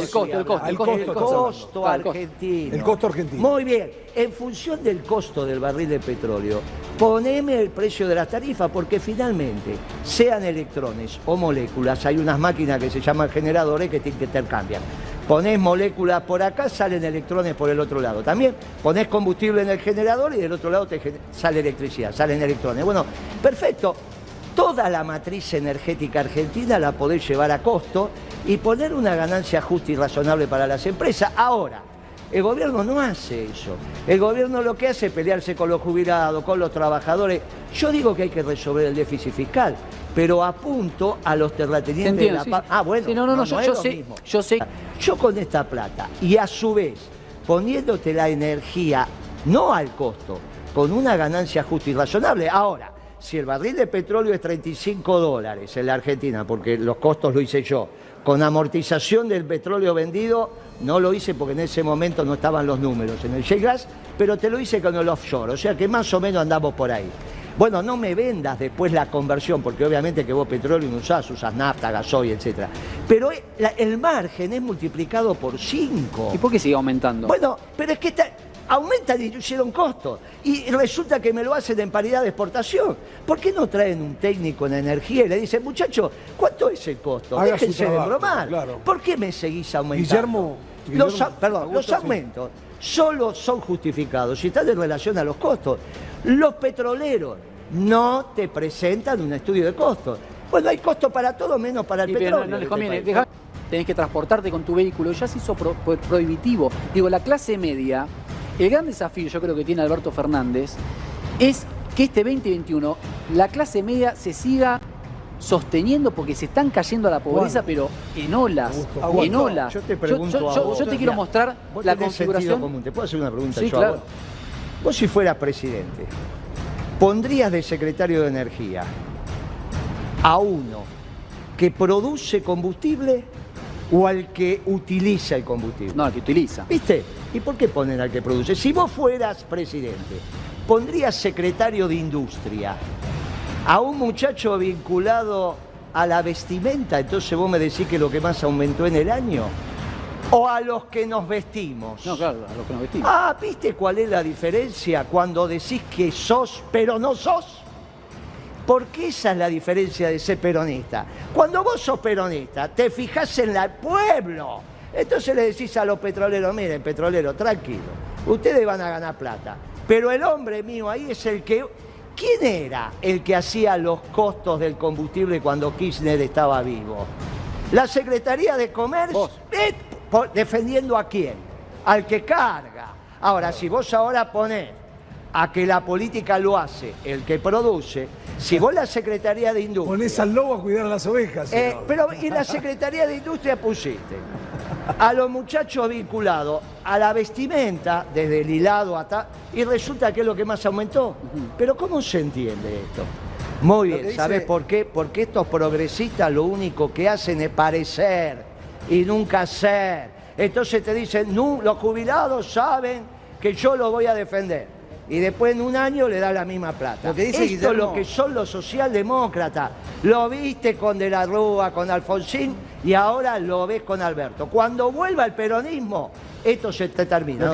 argentino. El costo argentino. Muy bien. En función del costo del barril de petróleo, poneme el precio de las tarifas, porque finalmente, sean electrones o moléculas, hay unas máquinas que se llaman generadores que te intercambian. Ponés moléculas por acá, salen electrones por el otro lado. También ponés combustible en el generador y del otro lado te sale electricidad, salen electrones. Bueno, perfecto. Toda la matriz energética argentina la podés llevar a costo y poner una ganancia justa y razonable para las empresas. Ahora, el gobierno no hace eso. El gobierno lo que hace es pelearse con los jubilados, con los trabajadores. Yo digo que hay que resolver el déficit fiscal, pero apunto a los terratenientes de la paz. Ah, bueno, sí, yo sé. Yo con esta plata y a su vez poniéndote la energía, no al costo, con una ganancia justa y razonable. Ahora, si el barril de petróleo es $35 en la Argentina, porque los costos lo hice yo, con amortización del petróleo vendido, no lo hice porque en ese momento no estaban los números en el shale gas, pero te lo hice con el offshore, o sea que más o menos andamos por ahí. Bueno, no me vendas después la conversión, porque obviamente que vos petróleo no usás nafta, gasoil, etc. Pero el margen es multiplicado por 5. ¿Y por qué sigue aumentando? Bueno, pero es que aumentan y hicieron costos. Y resulta que me lo hacen en paridad de exportación. ¿Por qué no traen un técnico en energía y le dicen, muchachos, ¿cuánto es el costo? Déjense de bromar. Claro. ¿Por qué me seguís aumentando? Los aumentos solo son justificados si están en relación a los costos. Los petroleros no te presentan un estudio de costos. Bueno, hay costo para todo menos para el petróleo. No les conviene. Tenés que transportarte con tu vehículo. Ya se hizo prohibitivo. Digo, la clase media, el gran desafío yo creo que tiene Alberto Fernández es que este 2021 la clase media se siga sosteniendo porque se están cayendo a la pobreza, pero en olas, en olas. Yo te pregunto yo te quiero mostrar la configuración común. ¿Te puedo hacer una pregunta? Sí, claro. Vos si fueras presidente, ¿pondrías de secretario de Energía a uno que produce combustible o al que utiliza el combustible? No, al que utiliza. ¿Viste? ¿Y por qué ponen al que produce? Si vos fueras presidente, ¿pondrías secretario de Industria a un muchacho vinculado a la vestimenta? Entonces vos me decís que lo que más aumentó en el año. ¿O a los que nos vestimos? No, claro, a los que nos vestimos. Ah, ¿viste cuál es la diferencia cuando decís que sos, pero no sos? Porque esa es la diferencia de ser peronista. Cuando vos sos peronista, te fijás en el pueblo. Entonces le decís a los petroleros, miren, petrolero, tranquilo, ustedes van a ganar plata. Pero el hombre mío ahí es el que... ¿Quién era el que hacía los costos del combustible cuando Kirchner estaba vivo? La Secretaría de Comercio. ¿Defendiendo a quién? Al que carga. Ahora, si vos ahora ponés a que la política lo hace el que produce, si vos la Secretaría de Industria... Ponés al lobo a cuidar a las ovejas. Pero en la Secretaría de Industria pusiste a los muchachos vinculados a la vestimenta, desde el hilado hasta... Y resulta que es lo que más aumentó. Pero ¿cómo se entiende esto? Muy bien, ¿sabés por qué? Porque estos progresistas lo único que hacen es parecer y nunca ser. Entonces te dicen, no, los jubilados saben que yo lo voy a defender. Y después en un año le da la misma plata. Esto es lo que son los socialdemócratas. Lo viste con De la Rúa, con Alfonsín, y ahora lo ves con Alberto. Cuando vuelva el peronismo, esto se te termina.